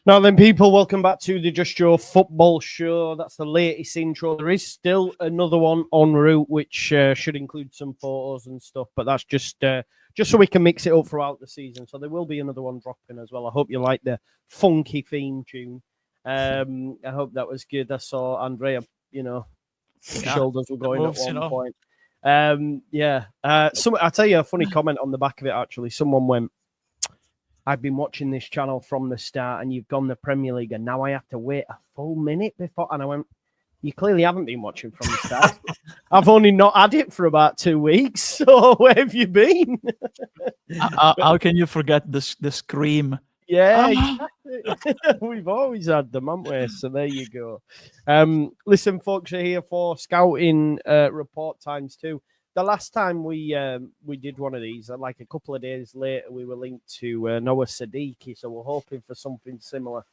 Now then, people, welcome back to the Just Joe football show. That's the latest intro. There is still another one en route, which should include some photos and stuff, but that's just so we can mix it up throughout the season. So there will be another one dropping as well. I hope you like the funky theme tune. I hope that was good. I saw Andrea, shoulders were going at one point. I'll tell you a funny comment on the back of it, actually. Someone went, I've been watching this channel from the start and you've gone the Premier League and now I have to wait a full minute before. And I went, you clearly haven't been watching from the start. I've only not had it for about 2 weeks. So where have you been? How can you forget the scream? Yeah, exactly. We've always had them, haven't we? So there you go. Listen, folks, are here for scouting report times too. The last time we did one of these, like a couple of days later, we were linked to Noah Siddiqui, so we're hoping for something similar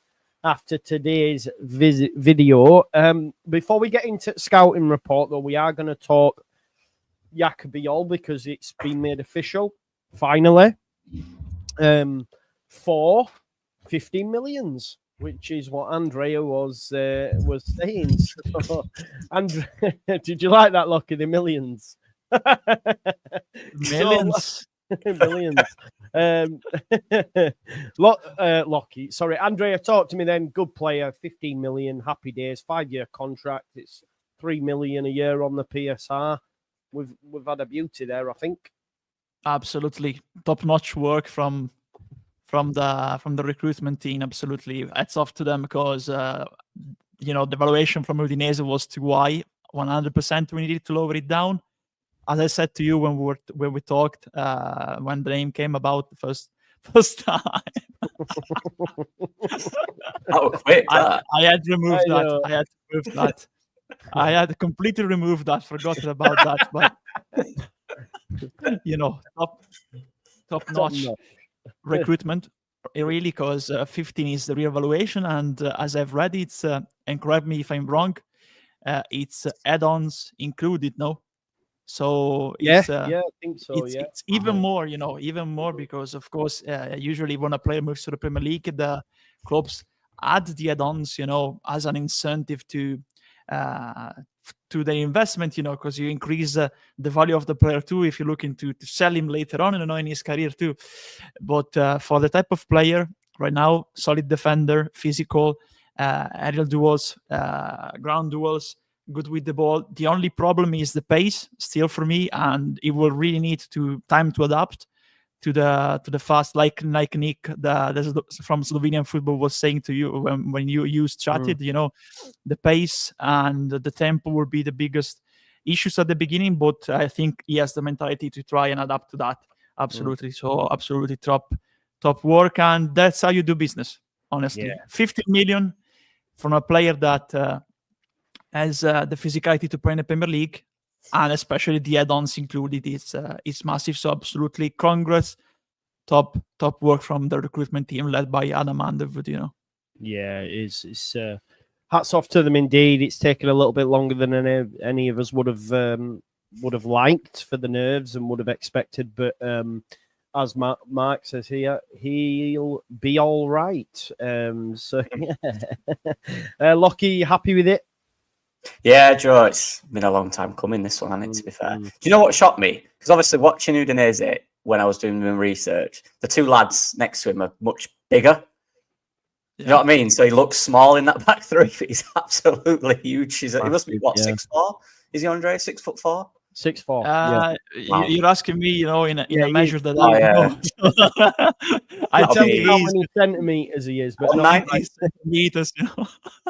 after today's video. Before we get into scouting report, though, we are going to talk Yakubiol because it's been made official, finally, for 15 millions, which is what Andrea was saying. So, Andrea, did you like that, Lockie, the millions? Millions. Millions. Lockie, sorry, Andrea, talk to me then. Good player, 15 million, happy days, 5-year contract. It's 3 million a year on the PSR. We've had a beauty there, I think. Absolutely, top-notch work from the recruitment team. Absolutely, hats off to them because the valuation from Udinese was too high. 100%. We needed to lower it down. As I said to you when we talked, when the name came about the first time, quick, I had removed that. I had completely removed that. Forgotten about that. But top notch recruitment, really, because 15 is the real valuation. And as I've read, it's and correct me if I'm wrong, it's add-ons included. No. So it's, I think so. It's even more, even more because of course, usually when a player moves to the Premier League, the clubs add the add-ons, as an incentive to the investment, because you increase the value of the player too if you're looking to sell him later on, in his career too. But for the type of player right now, solid defender, physical, aerial duels, ground duels, good with the ball. The only problem is the pace still for me, and it will really need time to adapt to the fast, like Nick from Slovenian football was saying to you when you chatted. The pace and the tempo will be the biggest issues at the beginning, but I think he has the mentality to try and adapt to that. Absolutely. So absolutely top work, and that's how you do business, honestly. 50 million from a player that has the physicality to play in the Premier League, and especially the add-ons included, it's massive. So absolutely, congrats, top work from the recruitment team led by Adam Underwood. Yeah, it's hats off to them indeed. It's taken a little bit longer than any of us would have liked for the nerves and would have expected, but as Mark says here, he'll be all right. So yeah, Lockie, happy with it? Yeah, Joe, it's been a long time coming, this one, hasn't it, to be fair. Do you know what shocked me? Because obviously watching Udinese when I was doing my research, the two lads next to him are much bigger. You know what I mean? So he looks small in that back three, but he's absolutely huge. He must be, 6'4"? Is he, Andre? 6'4"? 6'4". Wow. You're asking me, in a measure that I tell you how many centimeters he is, but 90 meters.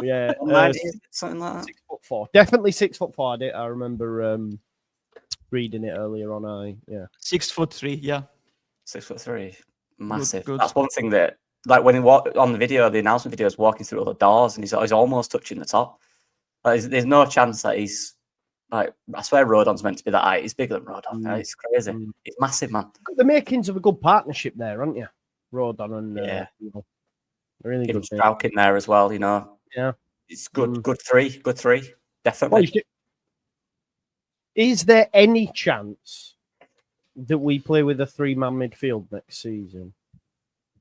Yeah, 90, something like that. 6'4". Definitely 6'4". I remember reading it earlier on. 6'3". Yeah, 6'3". Massive. Good. That's one thing that, like when he walked on the video, the announcement video, is walking through all the doors, and he's almost touching the top. Like, there's no chance that he's. Like, I swear Rodon's meant to be that height. He's bigger than Rodon. It's crazy. He's massive, man. Got the makings of a good partnership there, aren't you? Rodon and really good. Strauch in there as well, Yeah. It's good. Good three. Definitely. Well, is there any chance that we play with a 3-man midfield next season?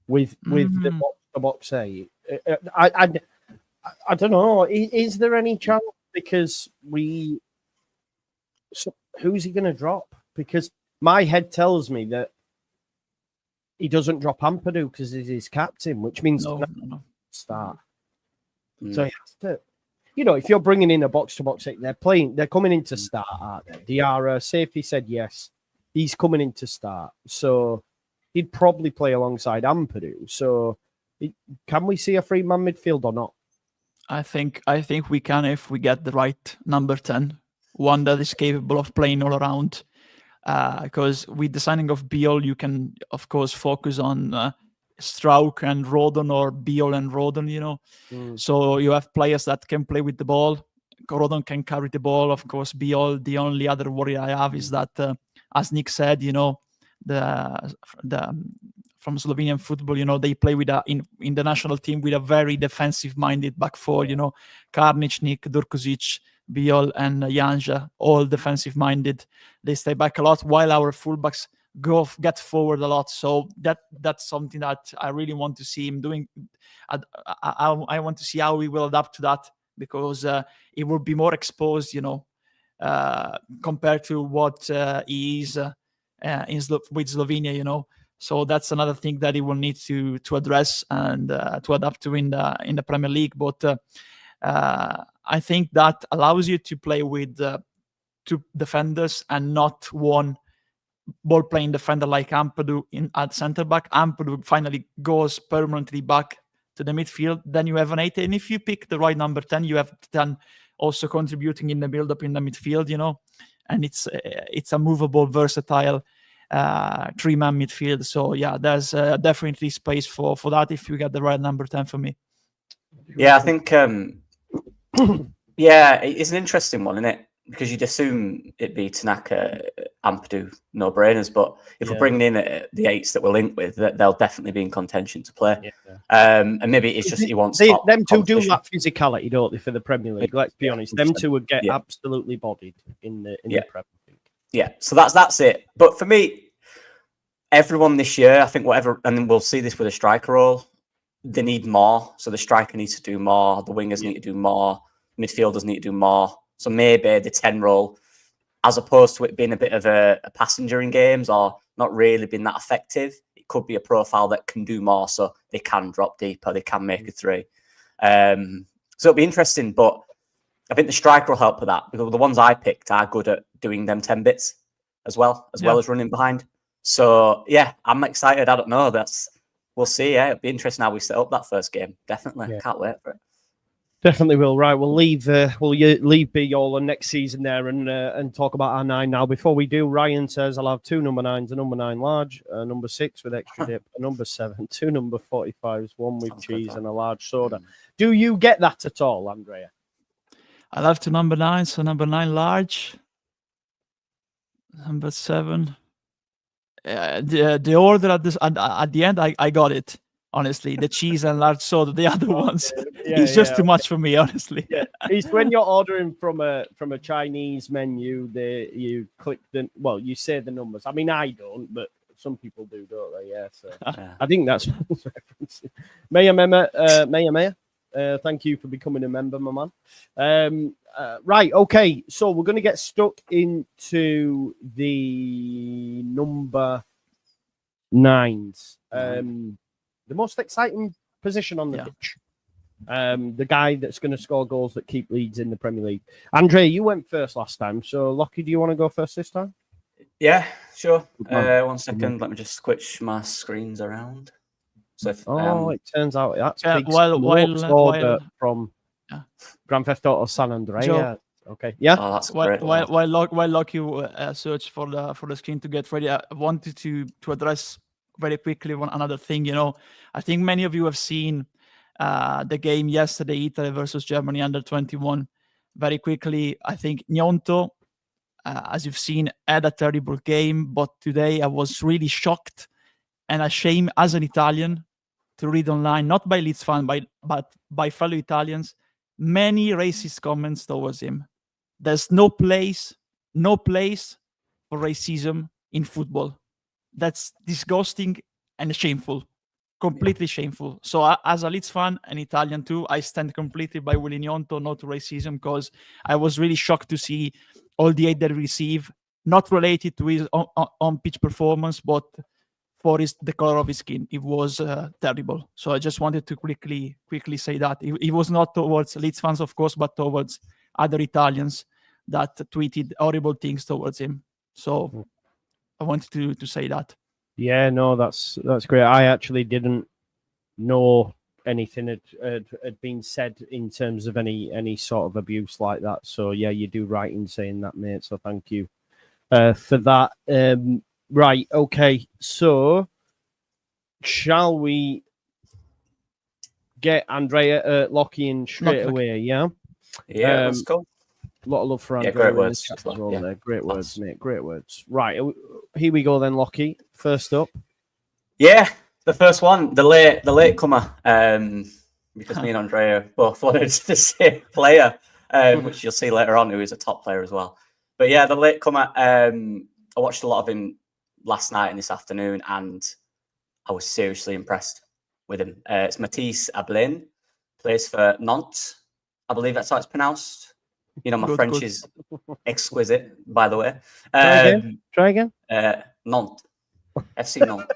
With the to box eight. I don't know. Is there any chance? Because who's he going to drop? Because my head tells me that he doesn't drop Ampadu because he's his captain, which means no. start. So he has to. If you're bringing in a box-to-box eight, they're coming in to start, aren't they? Diarra, safety said yes. He's coming in to start. So he'd probably play alongside Ampadu. So can we see a three-man midfield or not? I think we can if we get the right number 10, one that is capable of playing all around. Because with the signing of Biol, you can, of course, focus on Strauch and Rodon or Biol and Rodon, So you have players that can play with the ball. Rodon can carry the ball. Of course, Biol, the only other worry I have is that, as Nick said, the from Slovenian football, they play with in the national team with a very defensive-minded back four, Karničnik, Durkozic, Biol and Janja, all defensive-minded. They stay back a lot while our fullbacks get forward a lot. So that's something that I really want to see him doing. I want to see how he will adapt to that, because he will be more exposed, compared to what he is with Slovenia, So that's another thing that he will need to address and to adapt to in the Premier League. But I think that allows you to play with two defenders and not one ball-playing defender like Ampadu at centre-back. Ampadu finally goes permanently back to the midfield. Then you have an 8. And if you pick the right number 10, you have 10 also contributing in the build-up in the midfield, And it's a movable, versatile three-man midfield. So, yeah, there's definitely space for that if you get the right number 10 for me. Yeah, I think... yeah, it's an interesting one, isn't it? Because you'd assume it'd be Tanaka, Ampadu, no-brainers. But if we're bringing in the 8s that we're linked with, they'll definitely be in contention to play. Yeah. And maybe it's just he wants them two do that physicality, don't they, for the Premier League? Let's be honest. Them two would get absolutely bodied in the Premier League. Yeah, so that's it. But for me, everyone this year, I think and we'll see this with a striker role, they need more. So the striker needs to do more. The wingers need to do more. Midfielders need to do more. So maybe the 10 role, as opposed to it being a bit of a passenger in games or not really being that effective, it could be a profile that can do more. So they can drop deeper. They can make a 3. So it'll be interesting. But I think the striker will help with that, because the ones I picked are good at doing them 10 bits as well as running behind. So, yeah, I'm excited. I don't know. We'll see. Yeah, it'll be interesting how we set up that first game. Definitely. Yeah. Can't wait for it. Definitely will. Right, we'll leave Biola next season there and talk about our 9 now. Before we do, Ryan says I'll have 2 number 9s, a number 9 large, a number 6 with extra dip, a number 7, 2 number 45s, 1 with cheese and a large soda. Do you get that at all, Andrea? I'll have 2 number 9s, so number 9 large, number 7. The order at the end, I got it. Honestly, the cheese and large soda, the other ones, it's just too much for me, honestly. Yeah. It's when you're ordering from a Chinese menu, you click you say the numbers. I mean, I don't, but some people do, don't they? Yeah. So I think that's referencing. Maya. Thank you for becoming a member, my man. Right, okay. So we're going to get stuck into the number 9s. The most exciting position on the pitch. The guy that's going to score goals that keep Leeds in the Premier League. Andrea, you went first last time. So, Lockie, do you want to go first this time? Yeah, sure. 1 second. Let me just switch my screens around. So it turns out that's big while from Grand Theft Auto San Andreas. Joe, okay. Yeah. Oh, that's great. While Lockie search for the screen to get ready, I wanted to address very quickly another thing. I think many of you have seen the game yesterday, Italy versus Germany under 21. Very quickly, I think Gnonto, as you've seen, had a terrible game. But today I was really shocked and ashamed as an Italian to read online, not by Leeds fans, but by fellow Italians, many racist comments towards him. There's no place for racism in football. That's disgusting and shameful. completely shameful. So as a Leeds fan, an Italian too, I stand completely by Willignonto, not racism, because I was really shocked to see all the hate that he received, not related to his on-pitch performance, but for the color of his skin. It was terrible. So I just wanted to quickly say that. It was not towards Leeds fans, of course, but towards other Italians that tweeted horrible things towards him. So I wanted to say that. Yeah, no, that's great. I actually didn't know anything had been said in terms of any sort of abuse like that. So yeah, you do right in saying that, mate. So thank you for that. Right, okay. So shall we get Andrea Lockie in straight away? Yeah. Yeah, let's go. A lot of love for Andrea. Yeah, great words. As well, yeah. There. Great words, mate. Great words. Right, here we go then, Lockie. First up. Yeah, the first one, the late comer. Because me and Andrea both wanted to say player, which you'll see later on, who is a top player as well. But yeah, the late comer. I watched a lot of him last night and this afternoon, and I was seriously impressed with him. It's Matthis Abline, plays for Nantes. I believe that's how it's pronounced. You know, my French is exquisite, by the way. Try again. Nantes. FC Nantes.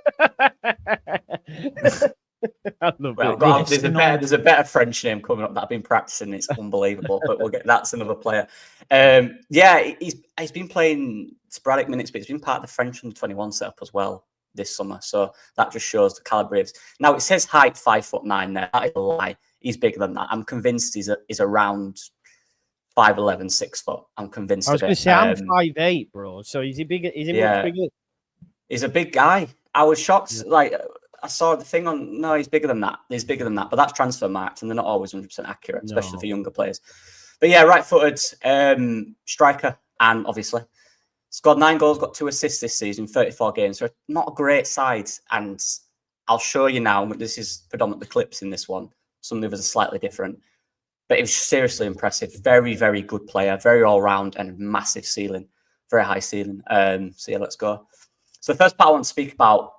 I love well, there's a better French name coming up that I've been practicing. It's unbelievable, but that's another player. Yeah, he's been playing sporadic minutes, but he's been part of the French under-21 setup as well this summer. So that just shows the calibre. Now it says height 5'9" there. That is a lie. He's bigger than that. I'm convinced he's around 5'11", 6 foot. I'm convinced. I was going to say I'm 5'8", bro. So is he bigger? Is he much bigger? He's a big guy. I was shocked. Yeah. Like I saw the thing on. No, he's bigger than that. He's bigger than that. But that's transfer marked, and they're not always 100% accurate, especially for younger players. But yeah, right-footed striker, and obviously scored 9 goals, got 2 assists this season, 34 games. So not a great side. And I'll show you now. This is predominantly clips in this one. Some of the others are slightly different. But it was seriously impressive. Very, very good player. Very all-round and massive ceiling. Very high ceiling. So yeah, let's go. So the first part I want to speak about,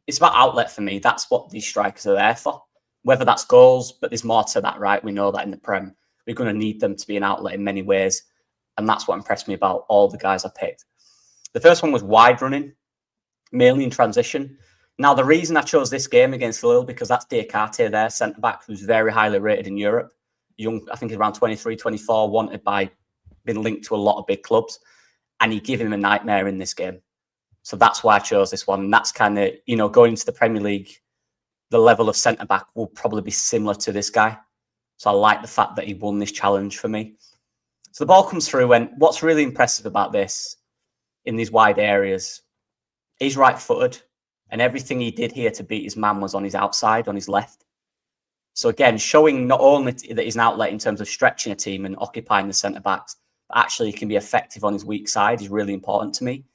it's about outlet for me. That's what these strikers are there for. Whether that's goals, but there's more to that, right? We know that in the Prem. We're going to need them to be an outlet in many ways. And that's what impressed me about all the guys I picked. The first one was wide running, mainly in transition. Now, the reason I chose this game against Lille, because that's Diakate there, centre-back, who's very highly rated in Europe. Young, I think he's around 23, 24, wanted by, been linked to a lot of big clubs. And he gave him a nightmare in this game. So that's why I chose this one. And that's kind of, you know, going into the Premier League, the level of centre-back will probably be similar to this guy. So I like the fact that he won this challenge for me. So the ball comes through, and what's really impressive about this in these wide areas, he's right-footed, and everything he did here to beat his man was on his outside, on his left. So again, showing not only that he's an outlet in terms of stretching a team and occupying the centre-backs, but actually he can be effective on his weak side is really important to me.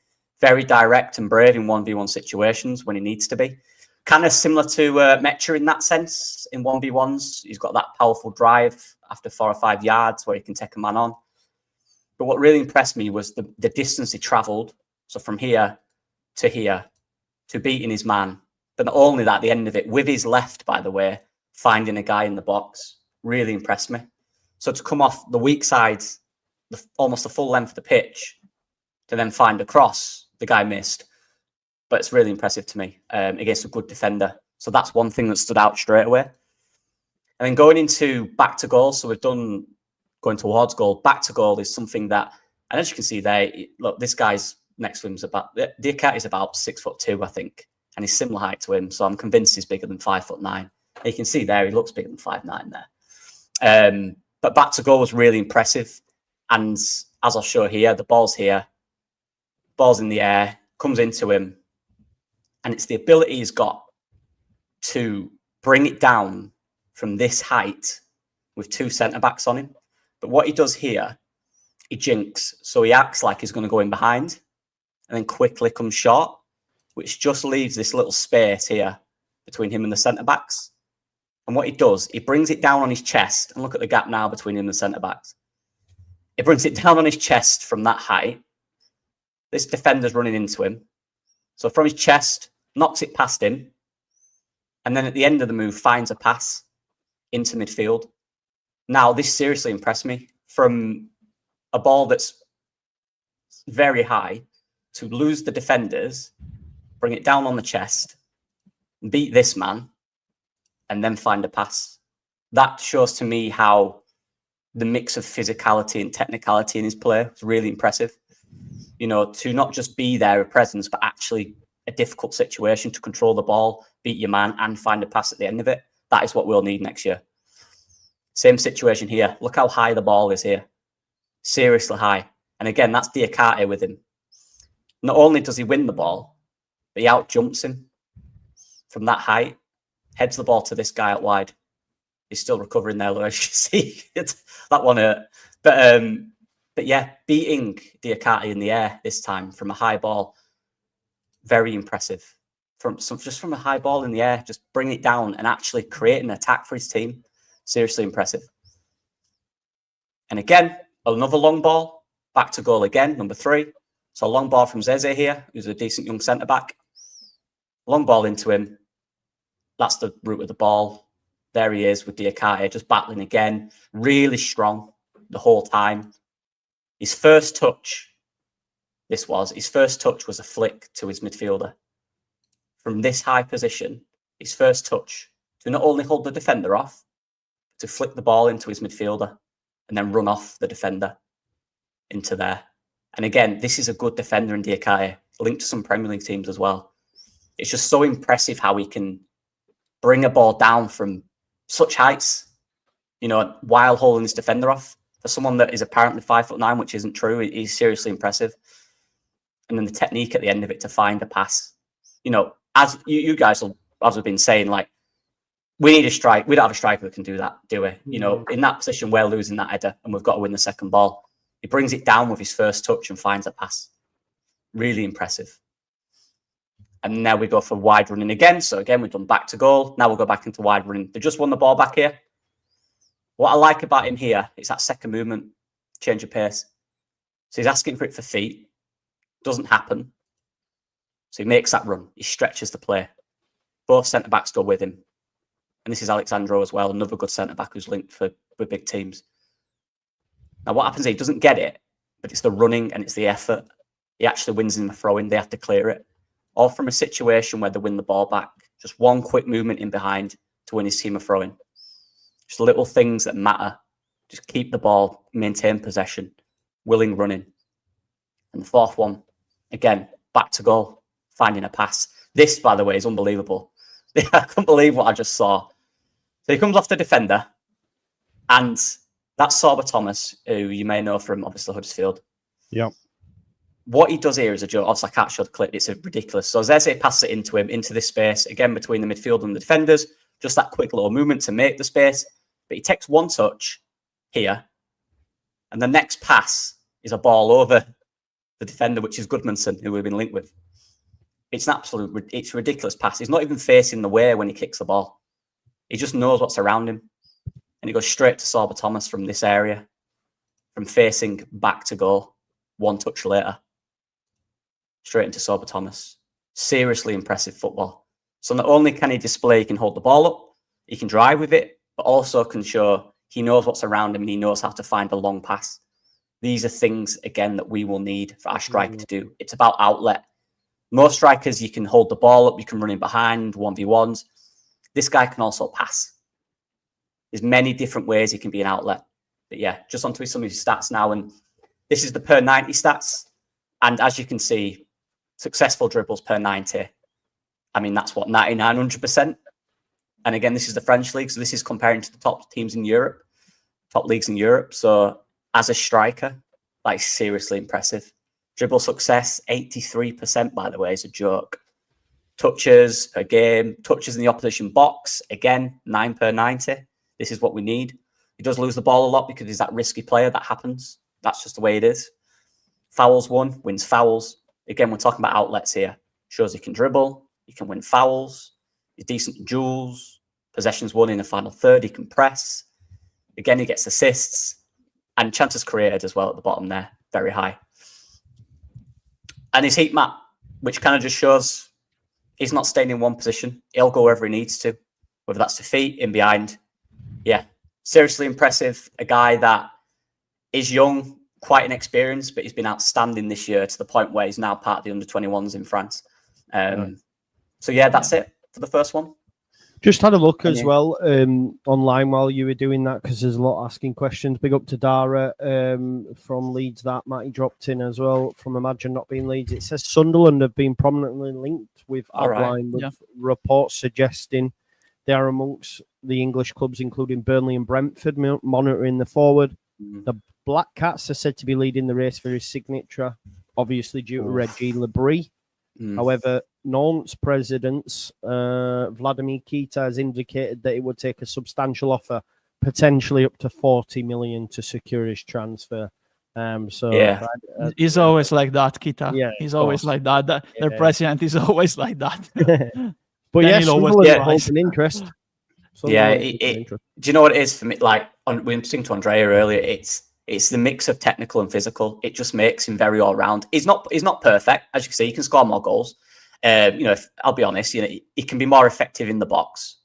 Very direct and brave in 1v1 situations when he needs to be. Kind of similar to Mecha in that sense, in 1v1s. He's got that powerful drive after 4 or 5 yards where he can take a man on. But what really impressed me was the distance he travelled. So from here to beating his man. But not only that, the end of it, with his left, by the way, finding a guy in the box, really impressed me. So to come off the weak side, almost the full length of the pitch, to then find a cross, the guy missed. But it's really impressive to me against a good defender. So that's one thing that stood out straight away. And then going into back to goal, so we've done going towards goal. Back to goal is something that, and as you can see there, look, this guy's next to him is about, Diakate is about 6'2", I think, and he's similar height to him. So I'm convinced he's bigger than 5'9". You can see there, he looks bigger than 5'9" there. But back to goal was really impressive. And as I'll show here, the ball's here, ball's in the air, comes into him. And it's the ability he's got to bring it down from this height with 2 centre-backs on him. But what he does here, he jinks. So he acts like he's going to go in behind and then quickly comes short, which just leaves this little space here between him and the centre-backs. And what he does, he brings it down on his chest. And look at the gap now between him and the centre-backs. He brings it down on his chest from that height. This defender's running into him. So from his chest, knocks it past him, And then at the end of the move, finds a pass into midfield. Now, this seriously impressed me. From a ball that's very high to lose the defenders, bring it down on the chest, beat this man, and then find a pass. That shows to me how the mix of physicality and technicality in his play is really impressive. You know, to not just be there, a presence, but actually a difficult situation to control the ball, beat your man, and find a pass at the end of it. That is what we'll need next year. Same situation here. Look how high the ball is here. Seriously high. And again, that's Diakate with him. Not only does he win the ball, but he out-jumps him from that height, heads the ball to this guy out wide. He's still recovering there, as you see. That one hurt. But yeah, beating Diakate in the air this time from a high ball, very impressive. Just from a high ball in the air, just bring it down and actually create an attack for his team. Seriously impressive. And again, another long ball, back to goal again, number 3. So a long ball from Zeze here, who's a decent young centre-back. Long ball into him. That's the route of the ball. There he is with Diakate, just battling again. Really strong the whole time. His first touch was a flick to his midfielder. From this high position, his first touch to not only hold the defender off, to flick the ball into his midfielder and then run off the defender into there. And again, this is a good defender in Diakate, linked to some Premier League teams as well. It's just so impressive how he can bring a ball down from such heights, you know, while holding his defender off. For someone that is apparently 5'9", which isn't true, he's seriously impressive. And then the technique at the end of it to find a pass. You know, as you guys have been saying, like, we need a strike. We don't have a striker that can do that, do we? You know, in that position, we're losing that header and we've got to win the second ball. He brings it down with his first touch and finds a pass. Really impressive. And now we go for wide running again. So again, we've done back to goal. Now we'll go back into wide running. They just won the ball back here. What I like about him here is that second movement, change of pace. So he's asking for it for feet. Doesn't happen. So he makes that run. He stretches the play. Both centre-backs go with him. And this is Alexandro as well, another good centre-back who's linked with big teams. Now what happens is he doesn't get it, but it's the running and it's the effort. He actually wins in the throw-in. They have to clear it. All from a situation where they win the ball back. Just one quick movement in behind to win his team a throw-in. Just little things that matter. Just keep the ball, maintain possession, willing running. And the fourth one, again, back to goal, finding a pass. This, by the way, is unbelievable. I couldn't believe what I just saw. So he comes off the defender, and that's Sorba Thomas, who you may know from, obviously, Huddersfield. Yeah. What he does here is a joke. Obviously, I can't show the clip. It's ridiculous. So Zeze passes it into him, into this space, again, between the midfield and the defenders. Just that quick little movement to make the space. But he takes one touch here, and the next pass is a ball over the defender, which is Goodmanson, who we've been linked with. It's an it's a ridiculous pass. He's not even facing the way when he kicks the ball. He just knows what's around him. And he goes straight to Sorba Thomas from this area, from facing back to goal, one touch later. Straight into Sorba Thomas. Seriously impressive football. So not only can he display, he can hold the ball up, he can drive with it, but also can show he knows what's around him and he knows how to find a long pass. These are things, again, that we will need for our striker to do. It's about outlet. Most strikers, you can hold the ball up, you can run in behind, 1v1s. This guy can also pass. There's many different ways he can be an outlet. But yeah, just onto some of his stats now. And this is the per 90 stats. And as you can see, successful dribbles per 90. I mean, that's what, 9900%. And again, this is the French league. So this is comparing to the top teams in Europe, top leagues in Europe. So as a striker, that is seriously impressive. Dribble success, 83%, by the way, is a joke. Touches per game, touches in the opposition box, again, 9 per 90. This is what we need. He does lose the ball a lot because he's that risky player. That happens. That's just the way it is. Fouls won, wins fouls. Again, we're talking about outlets here. Shows he can dribble, he can win fouls, he's decent in duels, possessions won in the final third, he can press. Again, he gets assists and chances created as well at the bottom there, very high. And his heat map, which kind of just shows he's not staying in one position. He'll go wherever he needs to, whether that's to feet, in behind. Yeah, seriously impressive. A guy that is young, quite inexperienced, but he's been outstanding this year to the point where he's now part of the under-21s in France. So yeah, that's it for the first one. Just had a look as well online while you were doing that, because there's a lot asking questions. Big up to Dara from Leeds, that Matty dropped in as well from Imagine Not Being Leeds. It says Sunderland have been prominently linked with Abline, with reports suggesting they are amongst the English clubs, including Burnley and Brentford, monitoring the forward. The Black Cats are said to be leading the race for his signature, obviously due to Reggie Lebris. However, Nantes president Vladimir Kita has indicated that it would take a substantial offer, potentially up to 40 million, to secure his transfer. He's always like that, Kita. Yeah, he's always like that. Their president is always like that. But yes, holds an interest. Do you know what it is for me? Like we were saying to Andrea earlier, it's the mix of technical and physical. It just makes him very all round. He's not perfect, as you can see. He can score more goals. I'll be honest, he can be more effective in the box,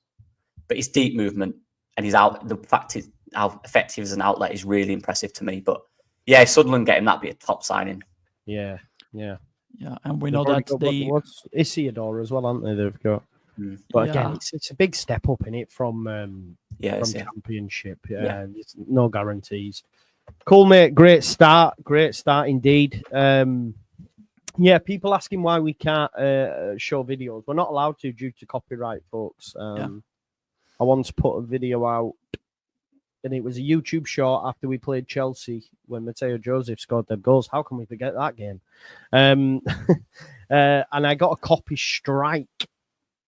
but his deep movement and the fact is how effective as an outlet is really impressive to me. But yeah, Sunderland getting that be a top signing. Yeah, and we know that Isidore as well, aren't they? They've got. But again, it's a big step up in it from Championship. There's no guarantees. Cool, mate. Great start indeed. People asking why we can't show videos. We're not allowed to due to copyright, folks. I once put a video out, and it was a YouTube short after we played Chelsea when Mateo Joseph scored their goals. How can we forget that game? And I got a copy strike.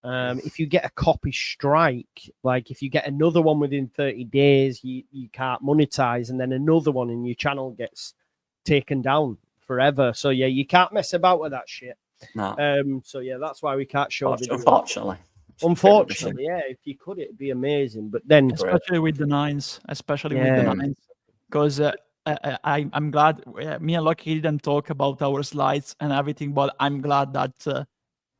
If you get a copy strike, like if you get another one within 30 days, you can't monetize, and then another one and your channel gets taken down forever. So yeah, you can't mess about with that shit. No. So yeah, that's why we can't show videos. Unfortunately, yeah. If you could, it'd be amazing. But then, especially with the nines, because I'm glad me and Lucky didn't talk about our slides and everything, but I'm glad that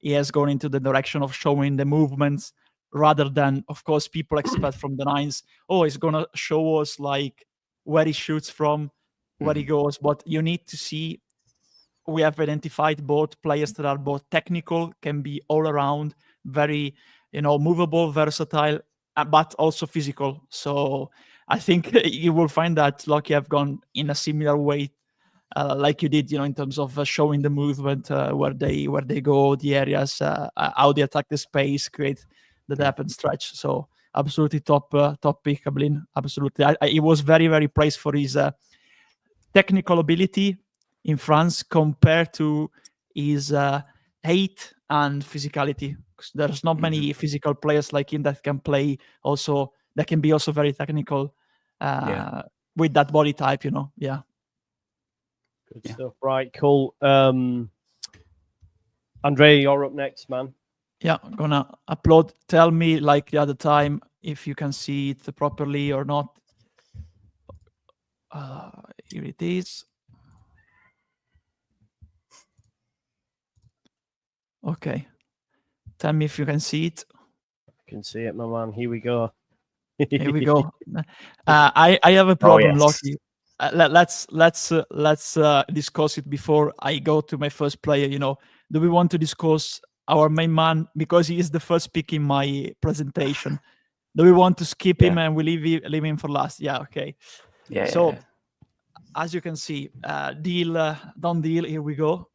he has gone into the direction of showing the movements rather than, of course, people expect from the nines, he's gonna show us like where he shoots from, where he goes. But you need to see, we have identified both players that are both technical, can be all around, very, movable, versatile, but also physical. So I think you will find that Lucky have gone in a similar way, like you did, in terms of showing the movement, where they go, the areas, how they attack the space, create the depth and stretch. So absolutely top pick, Abline. Absolutely, he was very, very praised for his technical ability in France compared to his height and physicality. There's not many physical players like him that can play also. That can be also very technical with that body type. Good stuff. Right, cool. Andrea, you're up next, man. Yeah, I'm gonna upload. Tell me, like the other time, if you can see it properly or not. Here it is. Okay. Tell me if you can see it. I can see it, my man. Here we go. Here we go. I have a problem, Lucky. Let's discuss it before I go to my first player. Do we want to discuss our main man because he is the first pick in my presentation? Do we want to skip him and we leave him for last? Yeah, okay. As you can see, done deal. Here we go.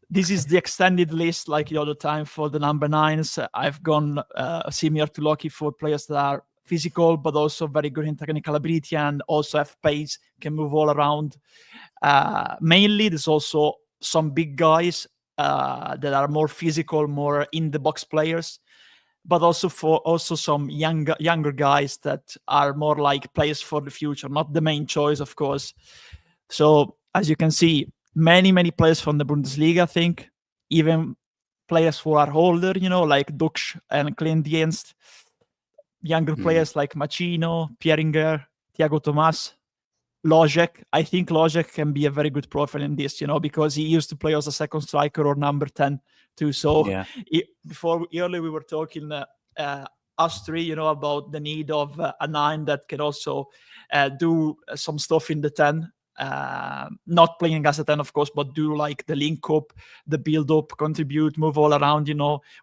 This is the extended list, like the other time for the number 9s. I've gone similar to Lucky for players that are physical, but also very good in technical ability and also have pace, can move all around. Mainly, there's also some big guys that are more physical, more in the box players, but also some younger guys that are more like players for the future, not the main choice, of course. So as you can see, many players from the Bundesliga, I think, even players who are older, like Dux and Kliendienst. Younger players like Machino, Pieringer, Thiago Tomas, Lojek. I think Lojek can be a very good profile in this, because he used to play as a second striker or number 10 too. So before earlier we were talking us three, about the need of a 9 that can also do some stuff in the 10. Not playing as a 10, of course, but do like the link up, the build up, contribute, move all around,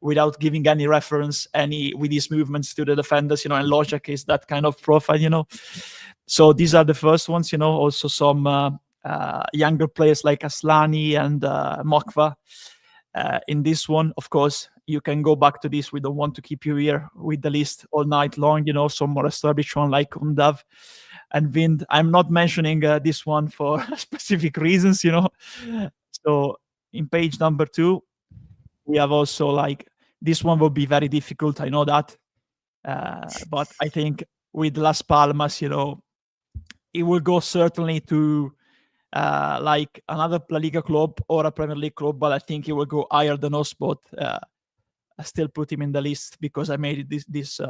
without giving any reference, with his movements to the defenders, and Lojek is that kind of profile, So these are the first ones, also some younger players like Aslani and Mokva. In this one, of course, you can go back to this. We don't want to keep you here with the list all night long, some more established one like Undav and Vind. I'm not mentioning this one for specific reasons, So in page number 2, we have also like, this one will be very difficult, I know that. But I think with Las Palmas, it will go certainly to like another La Liga club or a Premier League club, but I think it will go higher than us. But I still put him in the list because I made this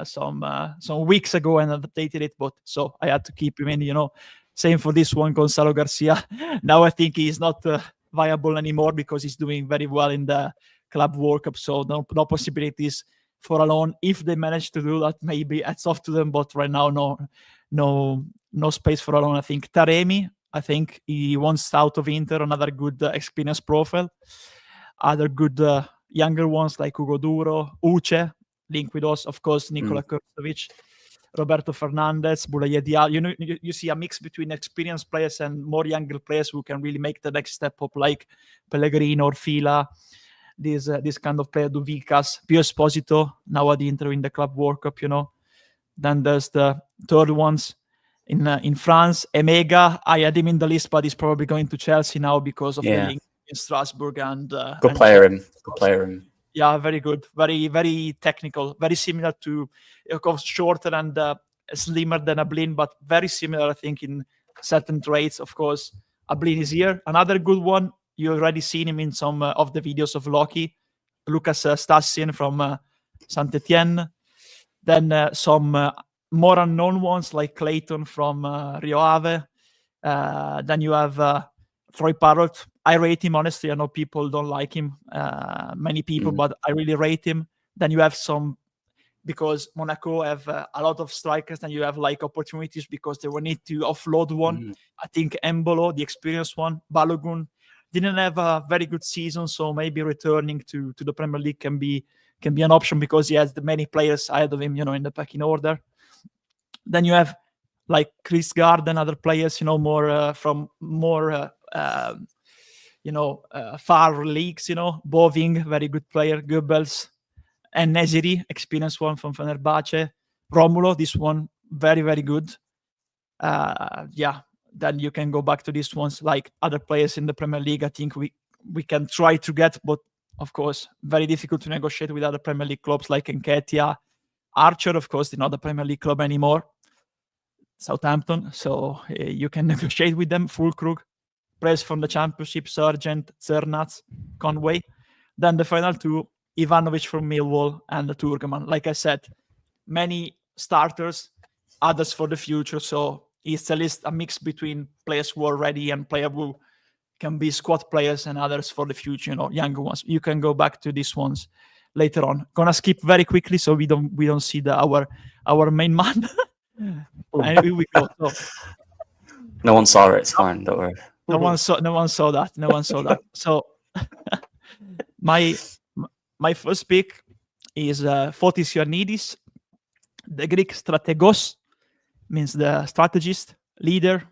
some weeks ago and updated it. But so I had to keep him in. Same for this one, Gonzalo Garcia. Now I think he's not viable anymore because he's doing very well in the Club World Cup. So no possibilities for a loan. If they manage to do that, maybe it's off to them. But right now, no space for a loan. I think Taremi. I think he wants out of Inter, another good experience profile. Other good younger ones like Hugo Duro, Uche, linked with us, of course, Nikola Kurtovic, Roberto Fernandez, Boulaye Diallo. You see a mix between experienced players and more younger players who can really make the next step up, like Pellegrino or Fila. This kind of player, Duvicas, Pio Esposito, now at Inter in the Club World Cup, Then there's the third ones. In France, Emega, I had him in the list, but he's probably going to Chelsea now because of the link in Strasbourg and good player him. Yeah, very good, very very technical, very similar to, of course, shorter and slimmer than Abline, but very similar, I think, in certain traits. Of course, Abline is here. Another good one. You already seen him in some of the videos of Loki, Lucas Stassin from Saint Etienne. Then some more unknown ones like Clayton from Rio Ave. Then you have Troy Parrott. I rate him, honestly. I know people don't like him, many people, but I really rate him. Then you have some, because Monaco have a lot of strikers, and you have like opportunities because they will need to offload one. I think Embolo, the experienced one, Balogun, didn't have a very good season, so maybe returning to the Premier League can be an option because he has the many players ahead of him, in the pecking order. Then you have like Chris Garden, other players, more from more far leagues, Boving, very good player, Goebbels, and Neziri, experienced one from Fenerbahce. Romulo, this one, very, very good. Then you can go back to these ones, like other players in the Premier League. I think we can try to get, but of course, very difficult to negotiate with other Premier League clubs like Nketiah. Archer, of course, not a Premier League club anymore. Southampton, so you can negotiate with them. Fulkrug, Press from the Championship, Sargent, Cernats, Conway. Then the final two, Ivanovic from Millwall and the Turgeman. Like I said, many starters, others for the future. So it's a list, a mix between players who are ready and players who can be squad players and others for the future, younger ones. You can go back to these ones later on. Gonna skip very quickly so we don't see our main man. And here we go. So, no one saw it. It's fine. Don't worry. No one saw that. So my first pick is Fotis Ioannidis, the Greek strategos, means the strategist, leader,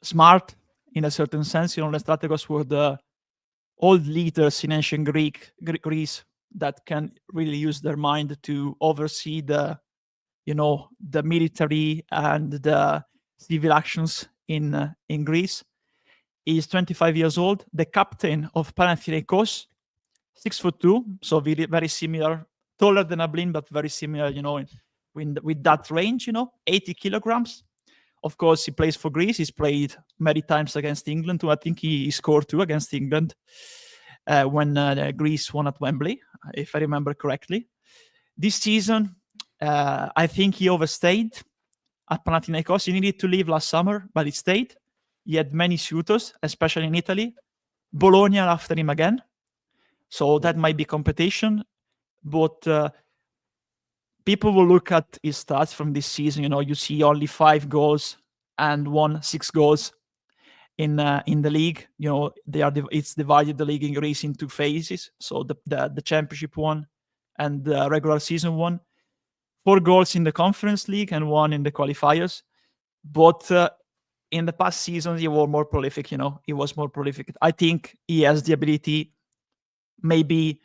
smart in a certain sense. The strategos were the old leaders in ancient Greece that can really use their mind to oversee the military and the civil actions in Greece. He is 25 years old, the captain of Panathinaikos, 6'2", so very, very similar, taller than Abline, but very similar, with that range, 80 kilograms. Of course, he plays for Greece. He's played many times against England too. I think he scored 2 against England when Greece won at Wembley, if I remember correctly. This season, I think he overstayed. at Panathinaikos. He needed to leave last summer, but he stayed. He had many suitors, especially in Italy. Bologna after him again. So that might be competition. But people will look at his stats from this season. You see only 5 goals and 6 goals in the league. It's divided the league in Greece into phases. So the championship one and the regular season one. 4 goals in the Conference League and 1 in the qualifiers. But in the past seasons, he was more prolific. He was more prolific. I think he has the ability, maybe,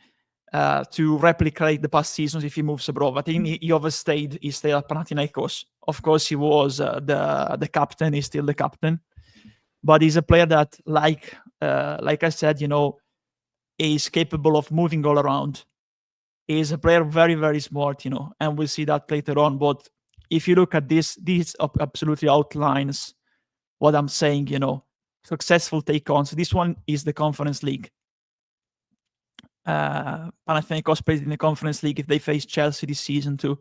to replicate the past seasons if he moves abroad. I think he overstayed. He stayed at Panathinaikos. Of course, he was the captain. He's still the captain. But he's a player that, like I said, is capable of moving all around. He's a player very, very smart, and we'll see that later on. But if you look at this absolutely outlines what I'm saying, successful take-ons. This one is the Conference League. Panathinaikos played in the Conference League if they face Chelsea this season too.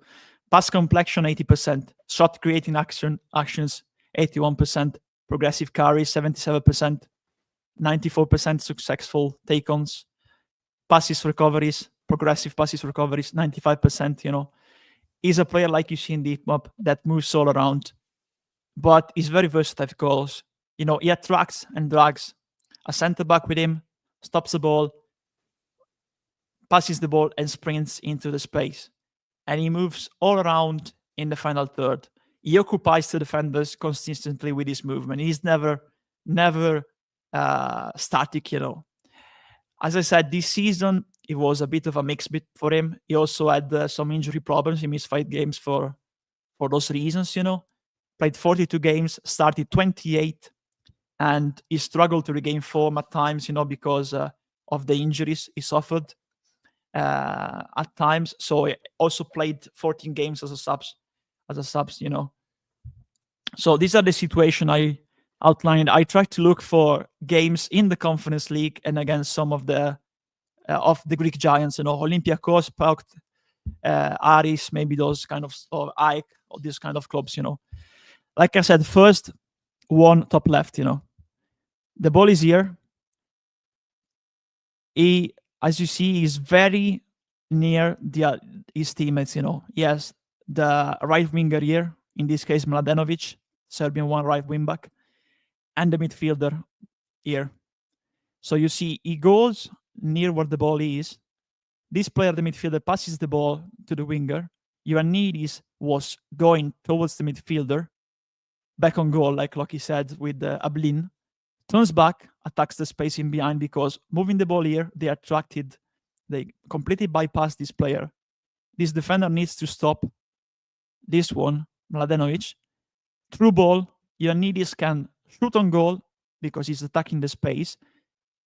Pass complexion 80%, shot creating actions 81%, progressive carries 77%, 94% successful take-ons, passes recoveries, progressive passes recoveries 95%. He's a player like you see in the heat map that moves all around, but he's very versatile goals. He attracts and drags a centre back with him, stops the ball, passes the ball and sprints into the space. And he moves all around in the final third. He occupies the defenders consistently with his movement. He's never static, As I said, this season, it was a bit of a mixed bit for him. He also had some injury problems. He missed 5 games for those reasons, Played 42 games, started 28, and he struggled to regain form at times, because of the injuries he suffered at times. So he also played 14 games as a subs, So these are the situation I outlined. I tried to look for games in the Conference League and against some of the Greek giants, Olympiacos, PAOK, Aris, maybe those kind of, or AEK, or these kind of clubs, Like I said, first one top left, The ball is here. He, as you see, is very near his teammates, He has the right winger here, in this case, Mladenovic, Serbian one right wing back, and the midfielder here. So you see, he goes near where the ball is. This player, the midfielder, passes the ball to the winger. Ioannidis was going towards the midfielder, back on goal, like Loki said, with Abline. Turns back, attacks the space in behind, because moving the ball here, they completely bypassed this player. This defender needs to stop this one, Mladenovic. Through ball, Ioannidis can shoot on goal because he's attacking the space,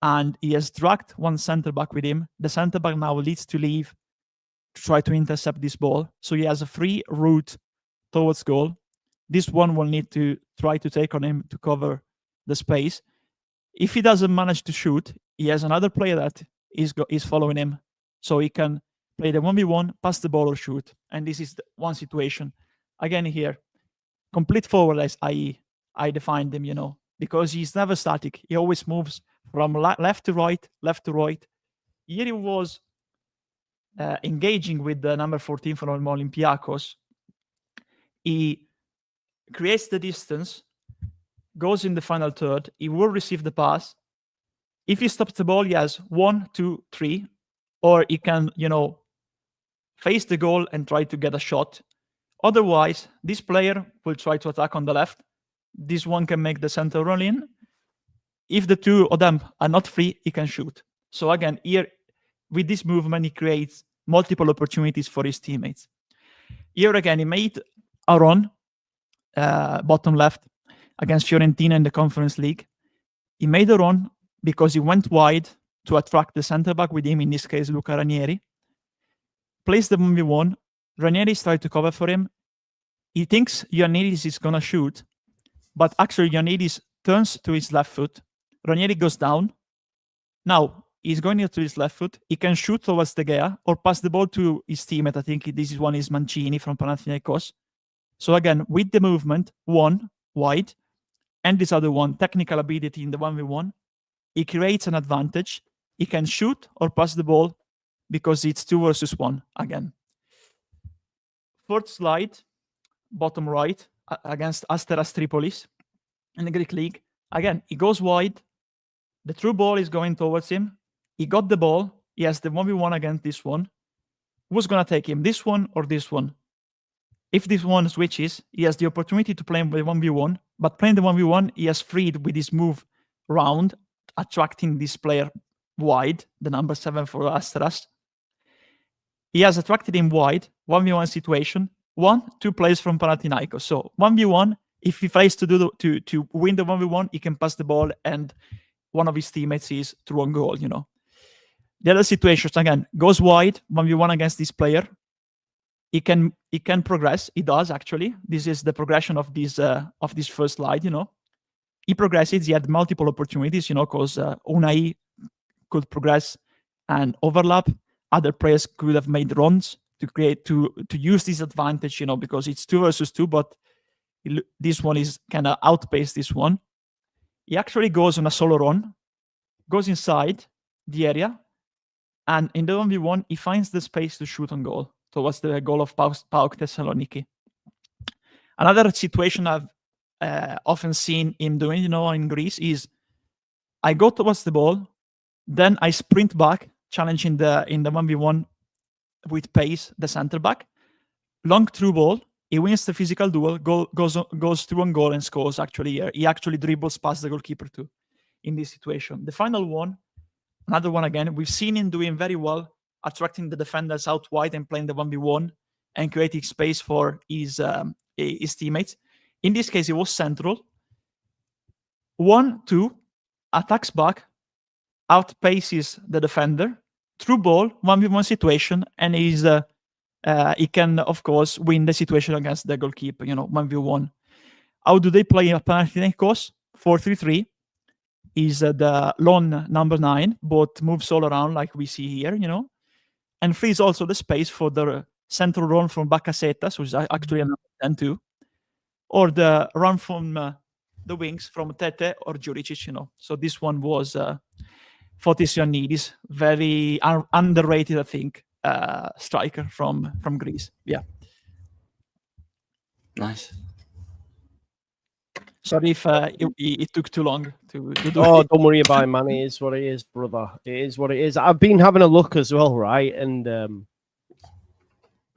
and he has dragged one center back with him. The center back now needs to leave to try to intercept this ball, so he has a free route towards goal. This one will need to try to take on him to cover the space. If he doesn't manage to shoot, he has another player that is following him, so he can play the 1v1, pass the ball or shoot. And this is one situation. Again here, complete forwardless, I defined him, because he's never static. He always moves from left to right, left to right. Here he was engaging with the number 14 from Olympiacos. He creates the distance, goes in the final third. He will receive the pass. If he stops the ball, he has 1, 2, 3, or he can, face the goal and try to get a shot. Otherwise, this player will try to attack on the left. This one can make the center run in. If the two of them are not free, he can shoot. So again, here, with this movement, he creates multiple opportunities for his teammates. Here again, he made a run, bottom left, against Fiorentina in the Conference League. He made a run because he went wide to attract the center-back with him, in this case, Luca Ranieri. Plays the 1v1. Ranieri tried to cover for him. He thinks Ioannidis is going to shoot, but actually Ioannidis turns to his left foot. Ranieri goes down. Now, he's going to his left foot. He can shoot towards De Gea or pass the ball to his teammate. I think this is one is Mancini from Panathinaikos. So again, with the movement, one wide, and this other one, technical ability in the 1v1, he creates an advantage. He can shoot or pass the ball because it's 2 versus 1 again. Fourth slide, bottom right, against Asteras Tripolis in the Greek league. Again, he goes wide. The through ball is going towards him. He got the ball. He has the 1v1 against this one. Who's going to take him, this one or this one? If this one switches, he has the opportunity to play with 1v1, but playing the 1v1, he has freed with his move round, attracting this player wide, the number 7 for Asteras. He has attracted him wide, 1v1 situation, 2 players from Panathinaikos. So 1v1, if he fails to win the 1v1, he can pass the ball and one of his teammates is through on goal, you know. The other situations, again, goes wide, 1v1 against this player. He can progress. He does, actually. This is the progression of this first slide, you know. He progresses. He had multiple opportunities, you know, because Unai could progress and overlap. Other players could have made runs to use this advantage, you know, because it's 2 versus 2, but this one is kind of outpace this one. He actually goes on a solo run, goes inside the area, and in the 1v1, he finds the space to shoot on goal towards the goal of PAOK Thessaloniki. Another situation I've often seen him doing, you know, in Greece is I go towards the ball, then I sprint back, challenging in the 1v1 with pace the center back. Long through ball, he wins the physical duel, goes through on goal and scores. Actually, he actually dribbles past the goalkeeper too in this situation. The final one, another one again, we've seen him doing very well, attracting the defenders out wide and playing the 1v1 and creating space for his teammates. In this case, it was central. 1-2, attacks back, outpaces the defender, through ball, 1v1 situation, and he can, of course, win the situation against the goalkeeper, you know, 1v1. How do they play at Panathinaikos? 4-3-3. Is the lone number 9, but moves all around like we see here, you know, and frees also the space for the central run from Bakasetas, which is actually a number 10 too, or the run from the wings from Tete or Juricic, you know. So this one was Fotis Ioannidis, very underrated, I think, striker from Greece. Yeah. Nice. Sorry if it took too long to do. Oh, don't worry about it, man. It is what it is, brother. It is what it is. I've been having a look as well, right? And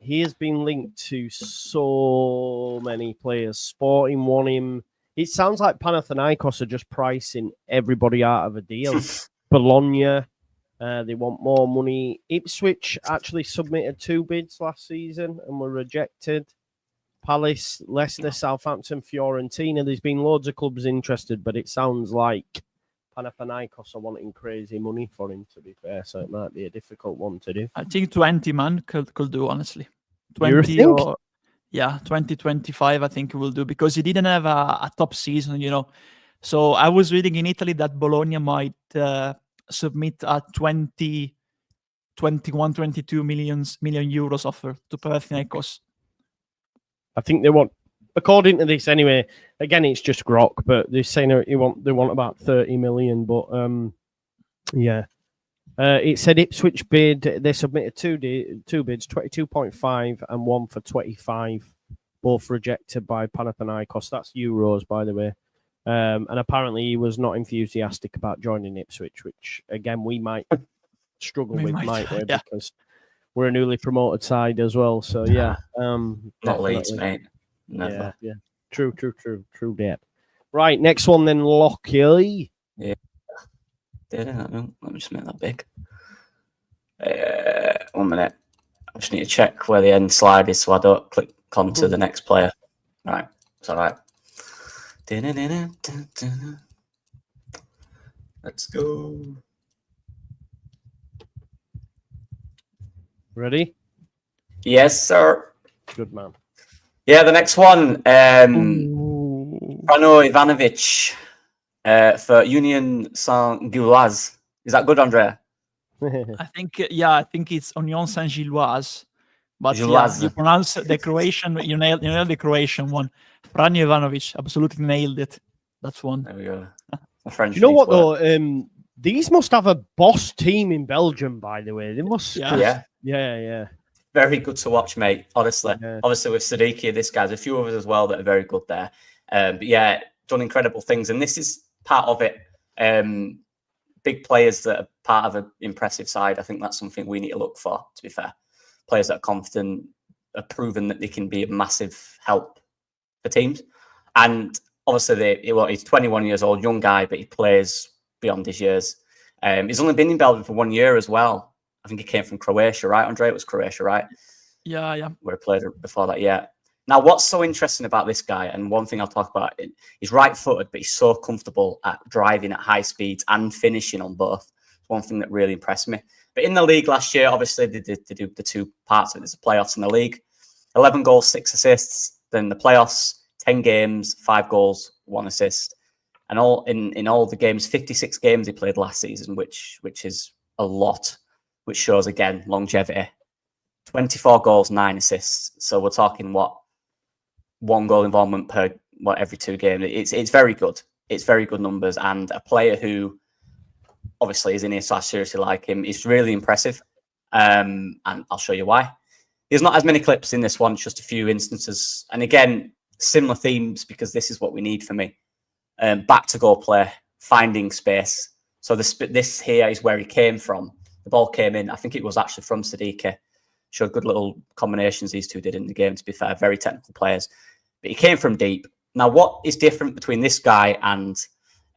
he has been linked to so many players. Sporting want him. It sounds like Panathinaikos are just pricing everybody out of a deal. Bologna, they want more money. Ipswich actually submitted 2 bids last season and were rejected. Palace, Leicester, Southampton, Fiorentina. There's been loads of clubs interested, but it sounds like Panathinaikos are wanting crazy money for him, to be fair. So it might be a difficult one to do. I think 20 man could do, honestly. 20 or 20, 25, I think he will do, because he didn't have a top season, you know. So I was reading in Italy that Bologna might submit a 21, 22 million euros offer to Panathinaikos. I think they want, according to this anyway, again, it's just grok, but they're saying they want about 30 million. But yeah, it said Ipswich bid, they submitted two bids, 22.5 and one for 25, both rejected by Panathinaikos. That's euros, by the way. And apparently he was not enthusiastic about joining Ipswich, which again we might struggle with, might we? Yeah. Because we're a newly promoted side as well. So yeah, not Leeds, mate. Never. Yeah. True that. Right, next one then, Lockie. Yeah. Let me just make that big. 1 minute. I just need to check where the end slide is so I don't click onto the next player. Right, it's all right. Let's go. Ready? Yes, sir. Good man. Yeah, the next one. Franjo Ivanovic for Union Saint-Gilloise. Is that good, Andrea? I think it's Union Saint-Gilloise. But Julaz. you pronounce the Croatian, you nailed the Croatian one. Franjo Ivanovic absolutely nailed it. That's one. There we go. My friend, You know what though? These must have a boss team in Belgium, by the way. They must. Yeah. Very good to watch, mate. Honestly, obviously with Siddiqui, this guy's a few others as well that are very good there. But yeah, done incredible things, and this is part of it. Big players that are part of an impressive side. I think that's something we need to look for. To be fair, players that are confident, are proven that they can be a massive help for teams, and obviously he's 21 years old, young guy, but he plays beyond his years. He's only been in Belgium for 1 year as well. I think he came from Croatia, right, Andre? It was Croatia, right? Yeah. Where he played before that, yeah. Now, what's so interesting about this guy, and one thing I'll talk about, he's right-footed, but he's so comfortable at driving at high speeds and finishing on both. It's one thing that really impressed me. But in the league last year, obviously, they did the two parts of it. There's the playoffs in the league. 11 goals, 6 assists. Then the playoffs, 10 games, 5 goals, 1 assist. And all in all the games, 56 games he played last season, which is a lot, which shows, again, longevity. 24 goals, 9 assists. So we're talking, 1 goal involvement per, every 2 games. It's very good. It's very good numbers. And a player who obviously is in here, so I seriously like him. It's really impressive. And I'll show you why. There's not as many clips in this one, just a few instances. And again, similar themes, because this is what we need for me. Back to goal play, finding space. So this here is where he came from. The ball came in. I think it was actually from Siddiqui. Showed good little combinations these two did in the game, to be fair. Very technical players. But he came from deep. Now, what is different between this guy and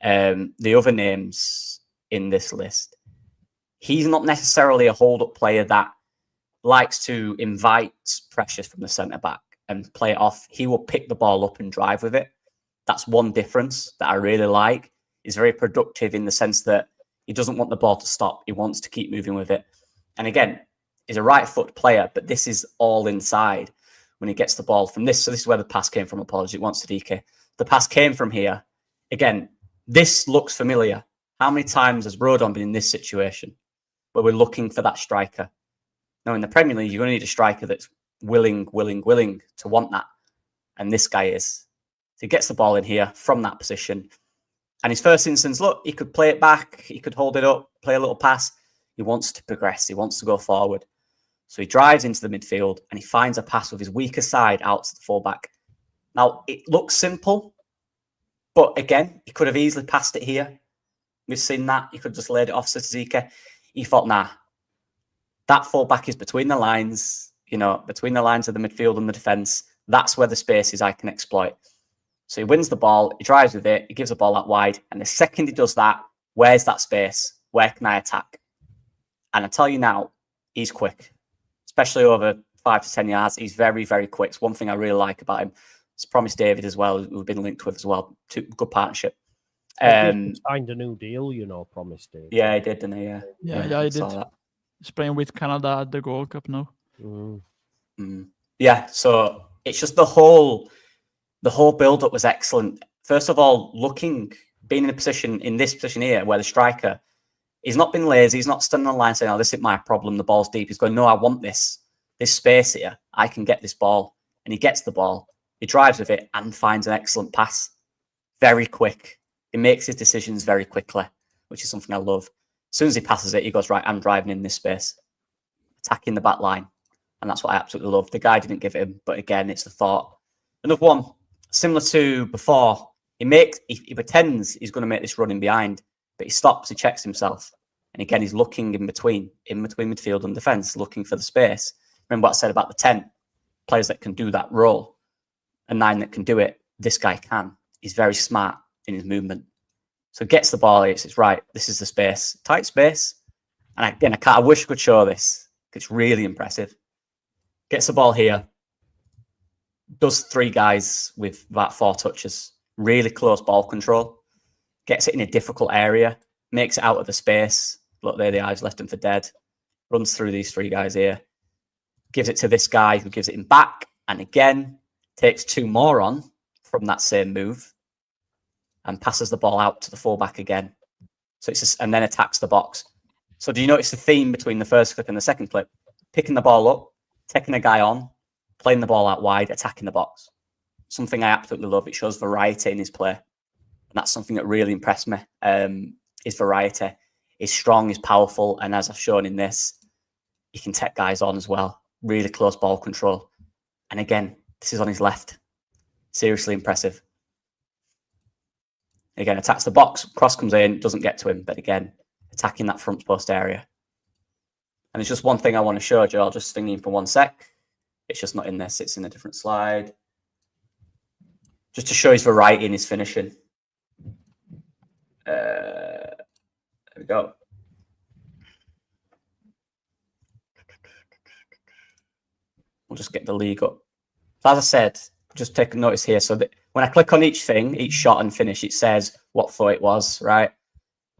the other names in this list? He's not necessarily a hold-up player that likes to invite pressure from the centre-back and play it off. He will pick the ball up and drive with it. That's one difference that I really like. He's very productive in the sense that he doesn't want the ball to stop. He wants to keep moving with it. And again, he's a right-foot player, but this is all inside when he gets the ball from this. So this is where the pass came from. Apologies, it wants Siddiqui. The pass came from here. Again, this looks familiar. How many times has Rodon been in this situation where we're looking for that striker? Now, in the Premier League, you're going to need a striker that's willing to want that. And this guy is. So he gets the ball in here from that position. And his first instance, look, he could play it back. He could hold it up, play a little pass. He wants to progress. He wants to go forward. So he drives into the midfield and he finds a pass with his weaker side out to the fullback. Now, it looks simple, but again, he could have easily passed it here. We've seen that. He could have just laid it off to Siddiqui. He thought, nah, that fullback is between the lines, between the lines of the midfield and the defence. That's where the space is I can exploit. So he wins the ball, he drives with it, he gives the ball out wide. And the second he does that, where's that space? Where can I attack? And I tell you now, he's quick, especially over 5 to 10 yards. He's very, very quick. It's one thing I really like about him. It's Promise David as well, who we've been linked with as well. Good partnership. Signed a new deal, Promise David. Yeah, he did, didn't he? Yeah, he did. He's playing with Canada at the Gold Cup now. Yeah, so it's just the whole build-up was excellent. First of all, being in this position here where the striker, he's not been lazy. He's not standing on the line saying, oh, this isn't my problem. The ball's deep. He's going, no, I want this space here. I can get this ball. And he gets the ball. He drives with it and finds an excellent pass. Very quick. He makes his decisions very quickly, which is something I love. As soon as he passes it, he goes, right, I'm driving in this space. Attacking the back line. And that's what I absolutely love. The guy didn't give it him, but again, it's the thought. Another one, similar to before, he pretends he's going to make this run in behind, but he stops, he checks himself. And again, he's looking in between midfield and defence, looking for the space. Remember what I said about the 10 players that can do that role, and 9 that can do it. This guy can. He's very smart in his movement. So gets the ball, it's right, this is the space, tight space. And again, I wish I could show this. It's really impressive. Gets the ball here. Does 3 guys with about 4 touches. Really close ball control. Gets it in a difficult area. Makes it out of the space. Look, there they are. He's left them for dead. Runs through these 3 guys here. Gives it to this guy who gives it him back. And again, takes 2 more on from that same move. And passes the ball out to the fullback again. So and then attacks the box. So do you notice the theme between the first clip and the second clip? Picking the ball up, taking a guy on, playing the ball out wide, attacking the box. Something I absolutely love. It shows variety in his play. And that's something that really impressed me. His variety. He's strong, he's powerful, and as I've shown in this, he can take guys on as well. Really close ball control. And again, this is on his left. Seriously impressive. Again, attacks the box, cross comes in, doesn't get to him, but again, attacking that front post area. And it's just one thing I want to show you. I'll just thinking for 1 sec. It's just not in this, it's in a different slide. Just to show his variety in his finishing. There we go. We'll just get the league up. So as I said, just take a notice here. So that when I click on each thing, each shot and finish, it says what foot it was, right?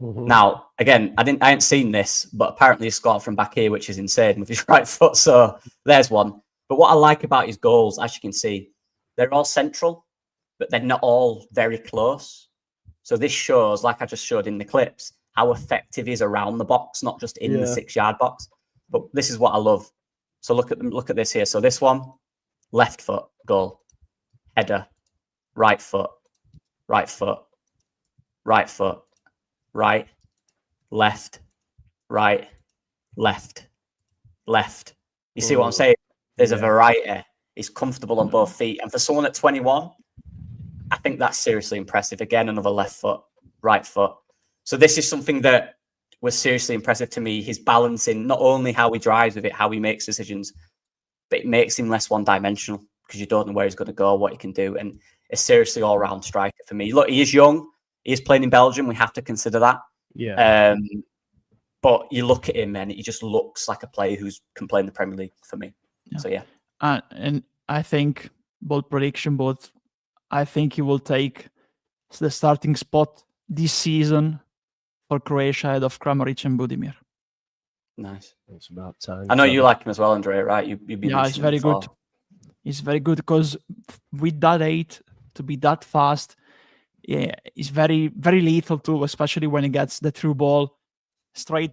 Mm-hmm. Now, again, I hadn't seen this, but apparently he scored from back here, which is insane with his right foot. So there's one. But what I like about his goals, as you can see, they're all central, but they're not all very close. So this shows, like I just showed in the clips, how effective he is around the box, not just in the 6-yard box. But this is what I love. So look at this here. So this one, left foot, goal, header, right foot, right foot, right foot, right, left, right, left, left. You see what I'm saying? There's a variety. He's comfortable on both feet. And for someone at 21, I think that's seriously impressive. Again, another left foot, right foot. So this is something that was seriously impressive to me. His balancing, not only how he drives with it, how he makes decisions, but it makes him less one-dimensional because you don't know where he's going to go, what he can do. And a seriously all-round striker for me. Look, he is young. He is playing in Belgium. We have to consider that. Yeah. But you look at him and he just looks like a player who can play in the Premier League for me. Yeah. So, yeah. And I think I think he will take the starting spot this season for Croatia ahead of Kramaric and Budimir. Nice. It's about time. I know you like him as well, Andre, right? You've been he's very good. He's very good because with that 8, to be that fast, yeah, he's very, very lethal too, especially when he gets the through ball, straight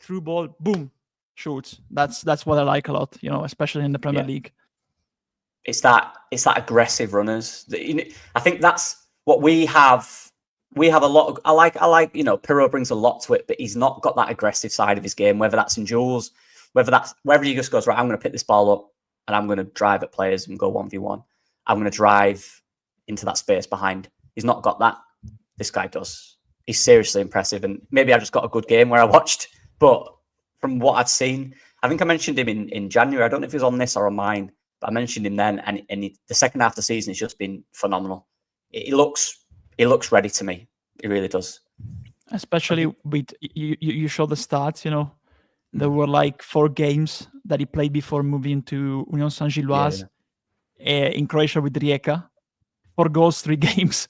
through ball, boom, shoots. That's what I like a lot, especially in the Premier League. It's that aggressive runners. I think that's what we have. We have a lot of, I like, Pirro brings a lot to it, but he's not got that aggressive side of his game, whether that's in duels, whether he just goes, right, I'm going to pick this ball up and I'm going to drive at players and go 1v1. I'm going to drive into that space behind. He's not got that. This guy does. He's seriously impressive. And maybe I just got a good game where I watched, but from what I've seen, I think I mentioned him in January. I don't know if he was on this or on mine, but I mentioned him then. And the second half of the season has just been phenomenal. He looks ready to me. He really does. Especially with you show the stats, there were like 4 games that he played before moving to Union Saint-Gilloise in Croatia with Rijeka. 4 goals, 3 games.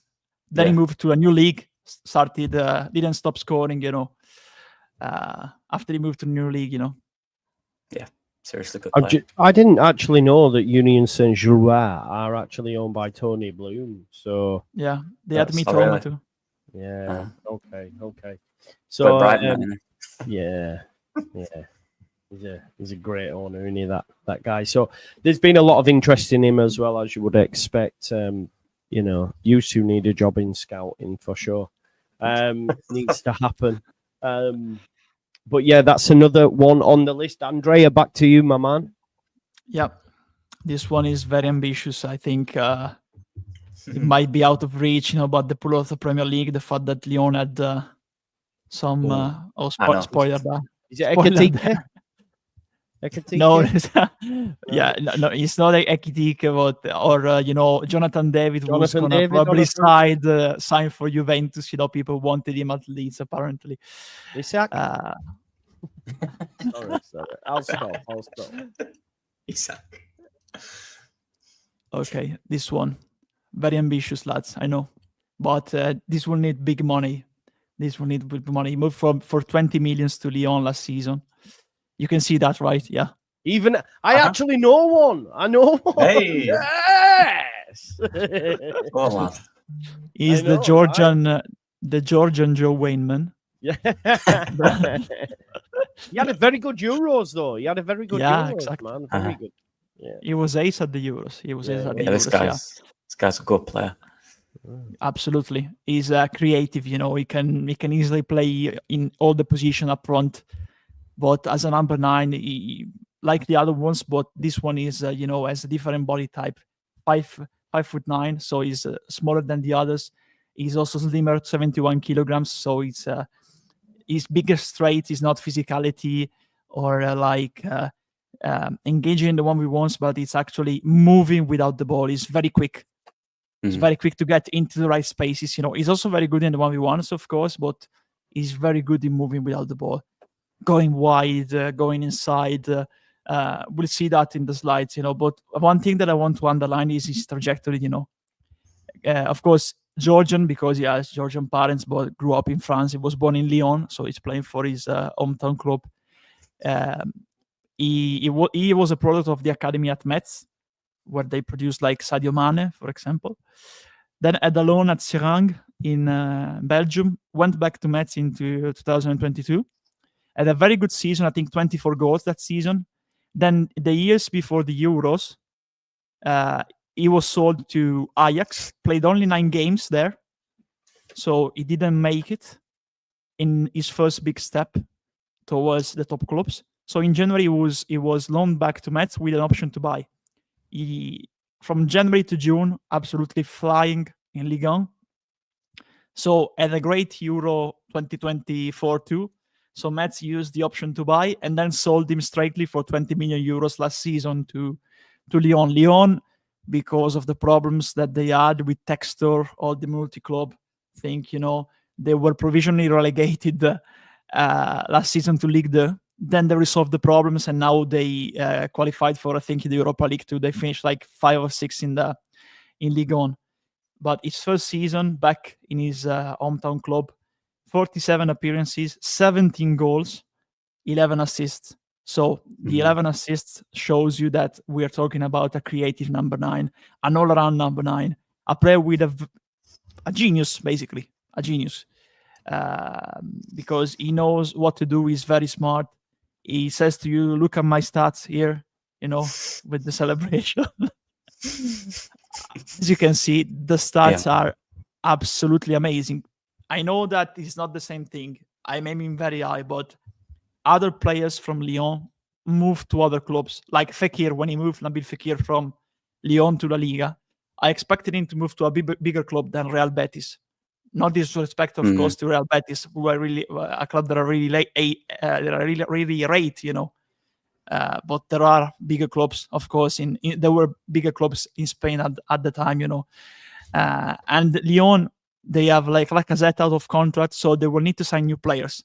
Then he moved to a new league, started, didn't stop scoring, after he moved to a new league, Yeah, seriously good player. I didn't actually know that Union Saint-Gilloise are actually owned by Tony Bloom. So yeah, they had me Roma too. Yeah. Okay. So yeah. He's a great owner, isn't he? That guy. So there's been a lot of interest in him as well, as you would expect. Used to need a job in scouting for sure. Needs to happen. But yeah, that's another one on the list. Andrea, back to you, my man. Yep. This one is very ambitious. I think it might be out of reach, but the pull of the Premier League, the fact that Lyon had some spoiler there. Is it Ekatike? No, no, it's not Ekatike, or Jonathan David, who's going to probably sign for Juventus. People wanted him at Leeds, apparently. Isak? Sorry. I'll stop. Isak. Okay, this one. Very ambitious, lads, I know. But this will need big money. He moved for 20 million to Lyon last season. You can see that, right? Yeah. Even I actually know one. I know one. Hey. Yes. He's the Georgian Joe Wayneman. Yeah. He had a very good Euros, though. He had a very good Yeah, Euros, exactly. man. Very good. Yeah. He was ace at the Euros. He was ace at the Yeah, Euros. this guy's a good player. Absolutely. He's creative, you know. He can easily play in all the position up front. But as a number 9, he, like the other ones, but this one is, you know, has a different body type. 5'9", so he's smaller than the others. He's also slimmer, 71 kilograms. So it's his biggest trait is not physicality or engaging in the 1v1s, but it's actually moving without the ball. He's very quick. He's very quick to get into the right spaces. You know, he's also very good in the 1v1s, of course, but he's very good in moving without the ball, going wide, going inside. We'll see that in the slides, you know. But one thing that I want to underline is his trajectory, you know. Of course, Georgian, because he has Georgian parents, but grew up in France. He was born in Lyon, so he's playing for his hometown club. He was a product of the academy at Metz, where they produced like Sadio Mane, for example. Then had a loan at Serang in Belgium, went back to Metz into 2022. Had a very good season, I think 24 goals that season. Then the years before the Euros, he was sold to Ajax, played only 9 games there. So he didn't make it in his first big step towards the top clubs. So in January, he was loaned back to Metz with an option to buy. From January to June, absolutely flying in Ligue 1. So had a great Euro 2024 too. So Metz used the option to buy and then sold him straightly for 20 million euros last season to Lyon. Lyon, because of the problems that they had with Textor, all the multi-club thing, you know, they were provisionally relegated last season to Ligue 2. Then they resolved the problems, and now they qualified for, I think, the Europa League 2. They finished like 5 or 6 in Ligue 1. But his first season back in his hometown club, 47 appearances, 17 goals, 11 assists. So the 11 assists shows you that we are talking about a creative number 9, an all-around number 9, a player with a genius, basically, a genius. Because he knows what to do. He's very smart. He says to you, look at my stats here, you know, with the celebration. As you can see, the stats are absolutely amazing. I know that it's not the same thing. I'm aiming very high, but other players from Lyon moved to other clubs. Like Fekir, when he moved, Nabil Fekir from Lyon to La Liga, I expected him to move to a bigger club than Real Betis. Not disrespect, of course, to Real Betis, who are really a club that are really rate, you know. But there are bigger clubs, of course. There were bigger clubs in Spain at the time, you know. And Lyon, they have like Lacazette out of contract, so they will need to sign new players.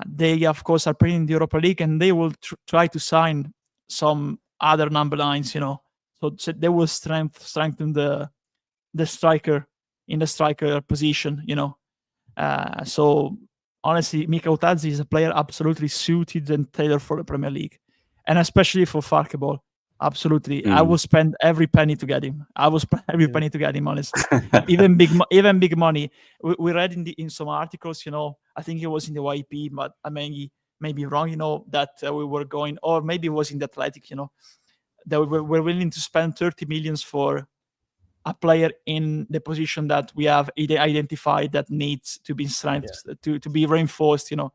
They, of course, are playing in the Europa League, and they will try to sign some other number 9s, you know. So they will strengthen the striker in the striker position, you know. So honestly, Mikautadze is a player absolutely suited and tailored for the Premier League, and especially for Farkeball. Absolutely, I will spend every penny to get him. Penny to get him, honestly. even big money. We read in some articles, you know. I think it was in the YP, but I may be wrong, you know, that we were going, or maybe it was in the Athletic, you know, that we were willing to spend 30 millions for a player in the position that we have identified that needs to be strengthened, to be reinforced, you know.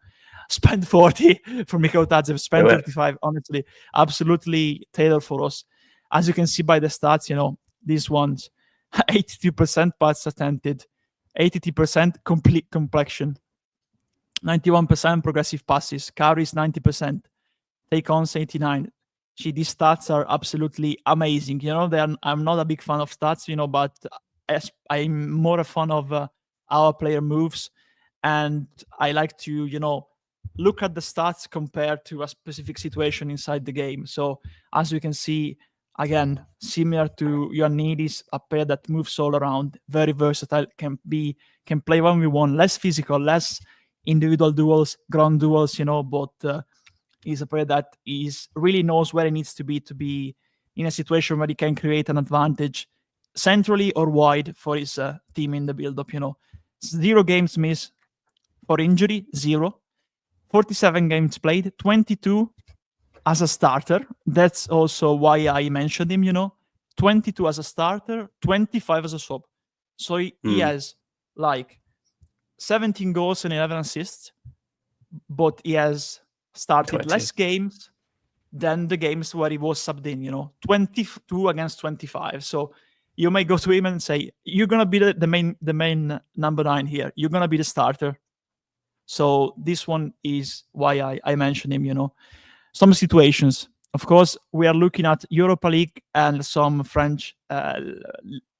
Spend 40 for Mikautadze, spend 35, honestly, absolutely tailored for us. As you can see by the stats, you know, these ones, 82% pass attempted, 82% complete completion, 91% progressive passes, carries 90%, take-ons 89. These stats are absolutely amazing. You know, I'm not a big fan of stats, you know, but I'm more a fan of our player moves, and I like to, you know, look at the stats compared to a specific situation inside the game. So as you can see, again, similar to Ioannidis, a player that moves all around, very versatile, can play 1v1, less physical, less individual duels, ground duels, you know, but he's a player that really knows where he needs to be in a situation where he can create an advantage centrally or wide for his team in the build-up, you know. 0 games missed for injury, 0. 47 games played, 22 as a starter. That's also why I mentioned him, 22 as a starter, 25 as a sub. So he has like 17 goals and 11 assists, but he has started less games than the games where he was subbed in, 22 against 25. So you may go to him and say, you're going to be the main number 9 here. You're going to be the starter. So this one is why I mentioned him, Some situations. Of course, we are looking at Europa League and some French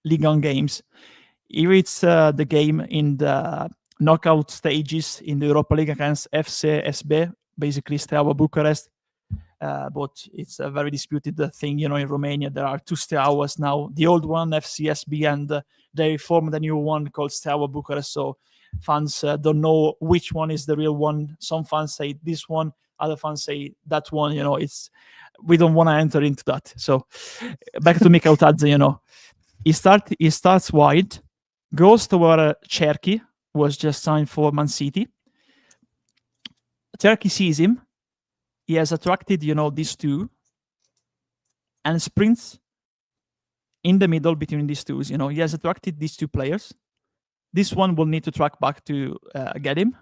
Ligue 1 games. Here it's the game in the knockout stages in the Europa League against FC SB, basically Steaua Bucharest. But it's a very disputed thing, in Romania. There are 2 Steauas now. The old one, FCSB, and they formed a new one called Steaua Bucharest. So fans don't know which one is the real one. Some fans say this one, other fans say that one. We don't want to enter into that. So back to Mikautadze, he starts wide, goes to where Cherki was just signed for Man City. Cherki sees him. He has attracted, these two, and sprints in the middle between these two. He has attracted these 2 players. This one will need to track back to get him.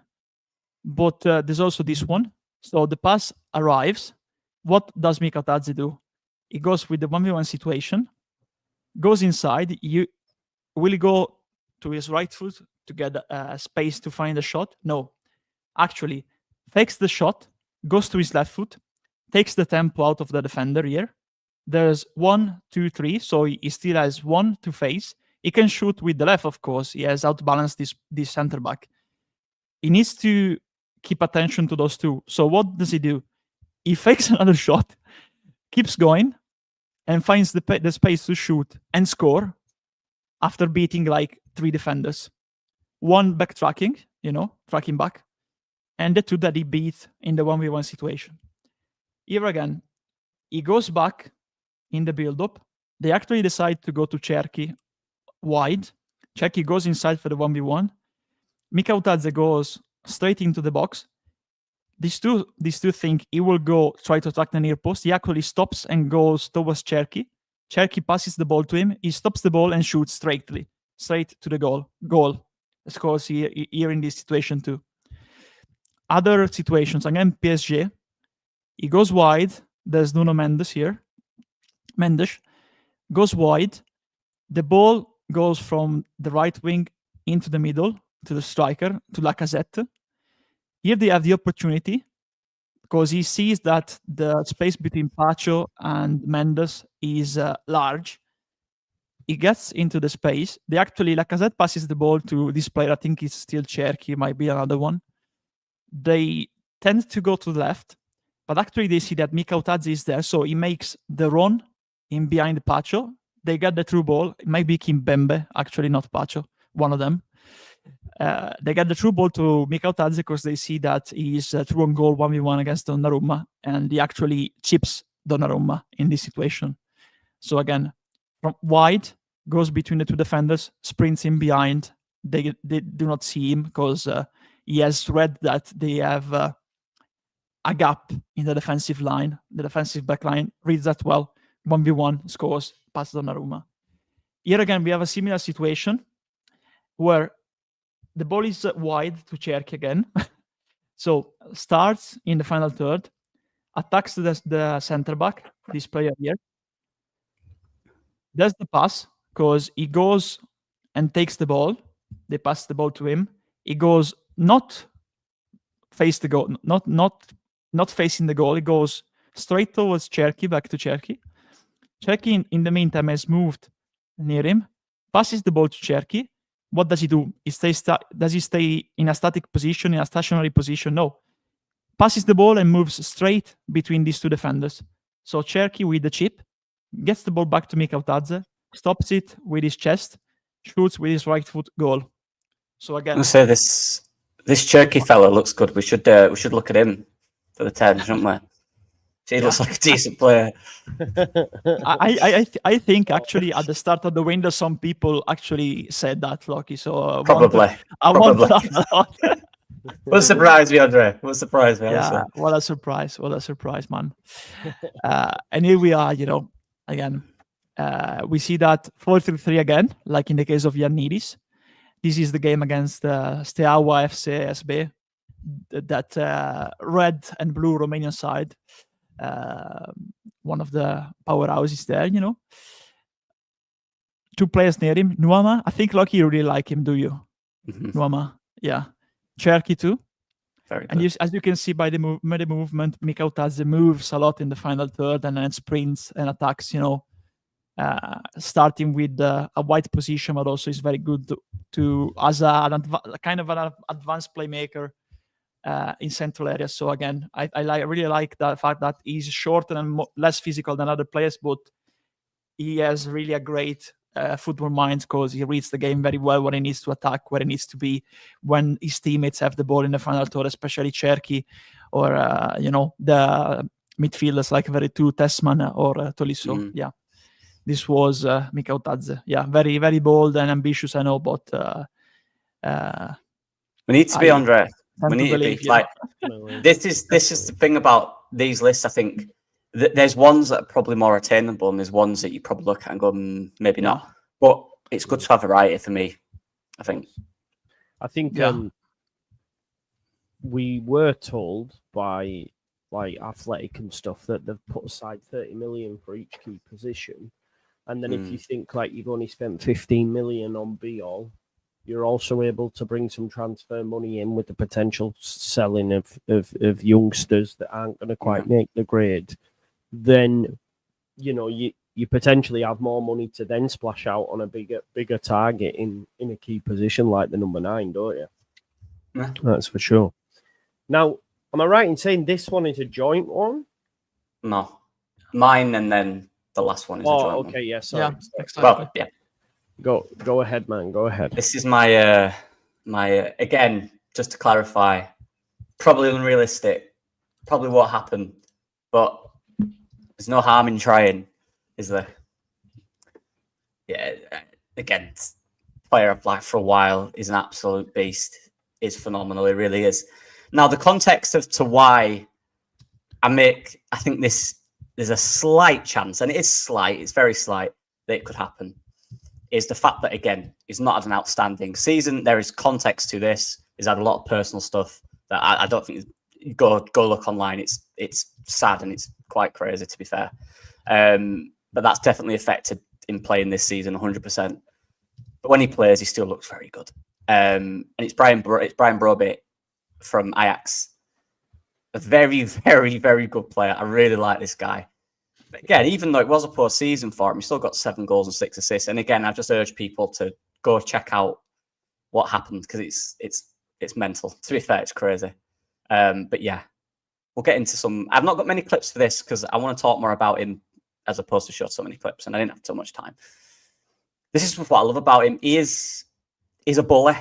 But there's also this one. So the pass arrives. What does Mikautadze do? He goes with the 1v1 situation, goes inside. Will he go to his right foot to get space to find a shot? No. Actually, fakes the shot, goes to his left foot, takes the tempo out of the defender here. There's 1, 2, 3, so he still has 1 to face. He can shoot with the left, of course. He has outbalanced this center back. He needs to keep attention to those 2. So what does he do? He fakes another shot, keeps going, and finds the space to shoot and score after beating like 3 defenders. 1 backtracking, tracking back, and the 2 that he beat in the 1v1 situation. Here again, he goes back in the build-up. They actually decide to go to Cherki wide. Cherki goes inside for the 1v1. Mikautadze goes straight into the box. These two think he will go try to attack the near post. He actually stops and goes towards Cherki. Cherki passes the ball to him. He stops the ball and shoots straight to the goal. Scores here in this situation too. Other situations, again, PSG. He goes wide. There's Nuno Mendes here. Mendes goes wide. The ball goes from the right wing into the middle to the striker, to Lacazette. Here they have the opportunity because he sees that the space between Pacho and Mendes is large. He gets into the space. Lacazette passes the ball to this player. I think it's still Cherki, might be another one. They tend to go to the left, but actually they see that Mikautadze is there, so he makes the run in behind Pacho. They get the through ball. It might be Kimpembe, actually not Pacho, one of them. They get the through ball to Mikautadze because they see that he's through on goal 1v1 against Donnarumma, and he actually chips Donnarumma in this situation. So again, from wide, goes between the 2 defenders, sprints in behind. They do not see him because he has read that they have a gap in the defensive line. The defensive back line reads that well. 1v1, scores, passes Donnarumma. Here again, we have a similar situation where the ball is wide to Cherki again. So starts in the final third, attacks the center back, this player here. Does the pass because he goes and takes the ball. They pass the ball to him. He goes not face the goal, not facing the goal. He goes straight towards Cherki, back to Cherki. Cherki, in the meantime, has moved near him, passes the ball to Cherki. What does he do? Does he stay in a static position, in a stationary position? No. Passes the ball and moves straight between these 2 defenders. So Cherki with the chip gets the ball back to Mikautadze, stops it with his chest, shoots with his right foot, goal. So again, I say this Cherki fellow looks good. We should look at him for the 10, shouldn't we? He looks like a decent player. I think actually at the start of the window, some people actually said that, Loki. So Probably. I want that a lot. What surprised me, Andre? What surprised me? Yeah, what a surprise! What a surprise, man. And here we are, again. We see that 4-3-3 again, like in the case of Ioannidis. This is the game against Steaua FC SB, that red and blue Romanian side. One of the powerhouses there, 2 players near him. Nuama, I think, Lucky, you really like him, do you? Nuama, yeah. Cherky too. Very good. And as you can see by the movement, Mikautadze moves a lot in the final third and then sprints and attacks, starting with a wide position, but also is very good to as kind of an advanced playmaker in central areas. So again, I really like the fact that he's shorter and less physical than other players, but he has really a great football mind because he reads the game very well when he needs to attack, where he needs to be when his teammates have the ball in the final third, especially Cherky or the midfielders like Veretout, Tessman or Tolisso. Yeah, this was Mikautadze. Yeah, very, very bold and ambitious, I know, but we need to be, Andre. We need to be like this is the thing about these lists. I think there's ones that are probably more attainable, and there's ones that you probably look at and go, maybe not. But it's good to have variety for me, I think. We were told by like Athletic and stuff that they've put aside 30 million for each key position. And then if you think like you've only spent 15 million on Be-All, you're also able to bring some transfer money in with the potential selling of youngsters that aren't going to quite make the grade. Then, you potentially have more money to then splash out on a bigger target in a key position like the number 9, don't you? Yeah. That's for sure. Now, am I right in saying this one is a joint one? No. Mine and then the last one is a joint one. Okay, yeah, sorry. Yeah, exactly. Well, yeah. Go ahead, man. Go ahead. This is my again, just to clarify, probably unrealistic. Probably won't happen, but there's no harm in trying, is there? Yeah, again, player I've liked for a while, is an absolute beast. Is phenomenal. It really is. Now, the context as to why I think there's a slight chance, and it is slight, it's very slight, that it could happen, is the fact that, again, he's not had an outstanding season. There is context to this. He's had a lot of personal stuff that I don't think, go look online. It's sad and it's quite crazy, to be fair. But that's definitely affected in playing this season 100%. But when he plays, he still looks very good. And it's Brian Brobbey from Ajax. A very, very, very good player. I really like this guy. But again, even though it was a poor season for him, he still got 7 goals and 6 assists. And again, I just urge people to go check out what happened because it's mental. To be fair, it's crazy. But yeah, we'll get into some. I've not got many clips for this because I want to talk more about him as opposed to show so many clips, and I didn't have so much time. This is what I love about him. He's a bully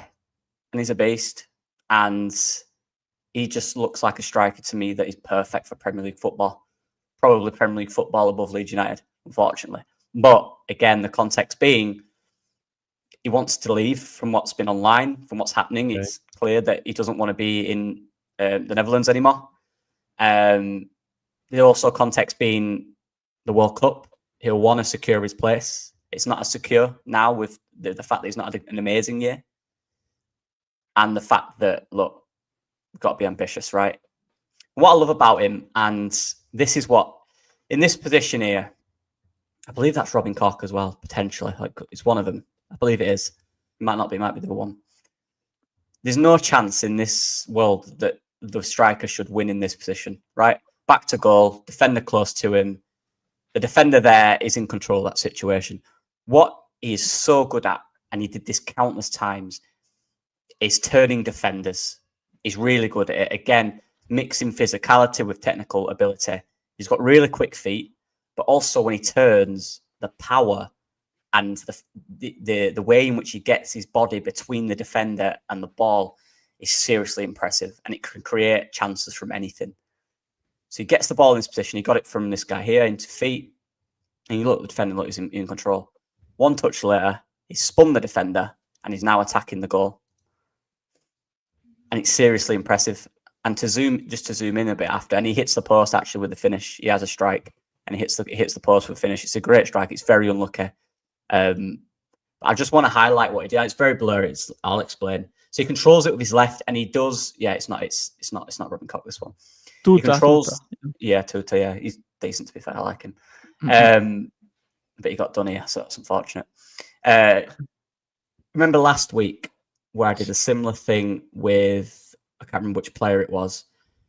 and he's a beast, and he just looks like a striker to me that is perfect for Premier League football. Probably Premier League football above Leeds United, unfortunately. But again, the context being, he wants to leave from what's been online, from what's happening. Okay. It's clear that he doesn't want to be in the Netherlands anymore. The also context being the World Cup. He'll want to secure his place. It's not as secure now with the fact that he's not had an amazing year. And the fact that, look, we've got to be ambitious, right? What I love about him, and this is what, in this position here, I believe that's Robin Koch as well, potentially. Like, it's one of them. I believe it is. It might not be, it might be the one. There's no chance in this world that the striker should win in this position, right? Back to goal, defender close to him. The defender there is in control of that situation. What he is so good at, and he did this countless times, is turning defenders. He's really good at it. Again, mixing physicality with technical ability. He's got really quick feet, but also when he turns, the power and the way in which he gets his body between the defender and the ball is seriously impressive, and it can create chances from anything. So he gets the ball in this position. He got it from this guy here into feet, and you look at the defender, look, he's in control. One touch later, he's spun the defender, and he's now attacking the goal. and it's seriously impressive. And to zoom in a bit after, and he hits the post actually with the finish. He has a strike, and he hits the post with a finish. It's a great strike. It's very unlucky. I just want to highlight what he did. It's very blurry. I'll explain. So he controls it with his left, and he does. Yeah, it's not Robin Koch, this one. He controls. Tuta. Yeah, he's decent, to be fair. I like him. But he got done here, so that's unfortunate. Remember last week where I did a similar thing with, I can't remember which player it was,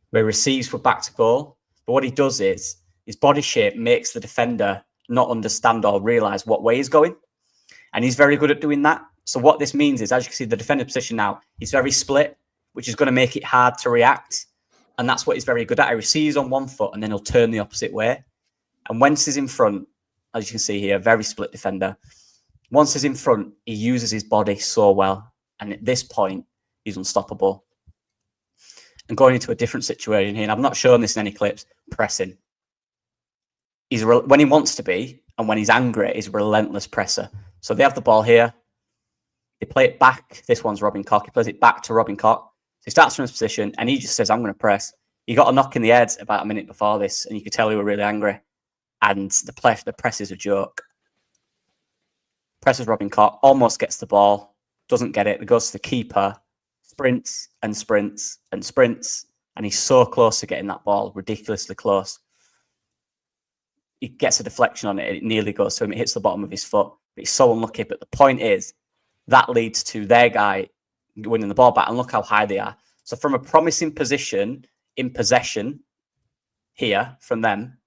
where he receives for back to goal. But what he does is his body shape makes the defender not understand or realise what way he's going. And he's very good at doing that. So what this means is, as you can see, the defender position now, he's very split, which is going to make it hard to react. And that's what he's very good at. He receives on one foot and then he'll turn the opposite way. And once he's in front, as you can see here, very split defender. Once he's in front, he uses his body so well. And at this point, he's unstoppable. And going into a different situation here, and I've not shown this in any clips, pressing. When he wants to be, and when he's angry, he's a relentless presser. So they have the ball here. They play it back. This one's Robin Koch. He plays it back to Robin Koch. So he starts from his position, and he just says, I'm going to press. He got a knock in the head about a minute before this, and you could tell he was really angry. And the press is a joke. Presses Robin Koch, almost gets the ball, doesn't get it. It goes to the keeper, sprints and sprints and sprints, and he's so close to getting that ball, ridiculously close. He gets a deflection on it, and it nearly goes to him. It hits the bottom of his foot, but he's so unlucky. But the point is, that leads to their guy winning the ball back, and look how high they are. So from a promising position in possession here from them,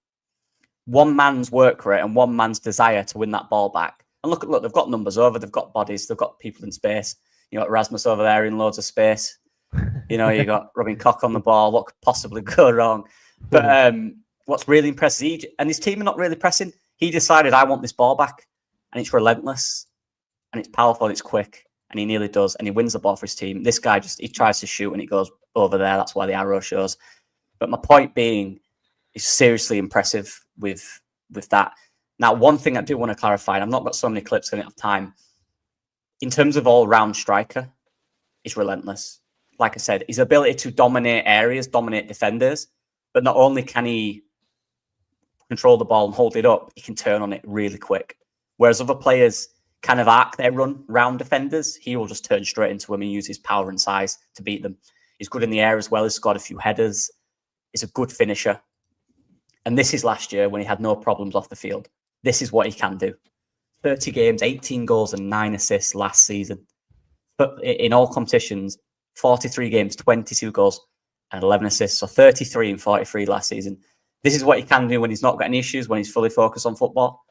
one man's work rate and one man's desire to win that ball back. And look, they've got numbers over, they've got bodies, they've got people in space. You got Rasmus over there in loads of space. You know, you got Robin Koch on the ball. What could possibly go wrong? But what's really impressive, and his team are not really pressing. He decided, I want this ball back, and it's relentless, and it's powerful, and it's quick, and he nearly does, and he wins the ball for his team. This guy he tries to shoot, and it goes over there. That's why the arrow shows. But my point being, is seriously impressive with that. Now, one thing I do want to clarify, and I've not got so many clips, I don't have time. In terms of all-round striker, he's relentless. Like I said, his ability to dominate areas, dominate defenders, but not only can he control the ball and hold it up, he can turn on it really quick. Whereas other players kind of arc their run round defenders, he will just turn straight into them and use his power and size to beat them. He's good in the air as well. He's scored a few headers. He's a good finisher. And this is last year when he had no problems off the field. This is what he can do. 30 games, 18 goals and 9 assists last season. But in all competitions, 43 games, 22 goals and 11 assists. So 33 and 43 last season. This is what he can do when he's not got any issues, when he's fully focused on football.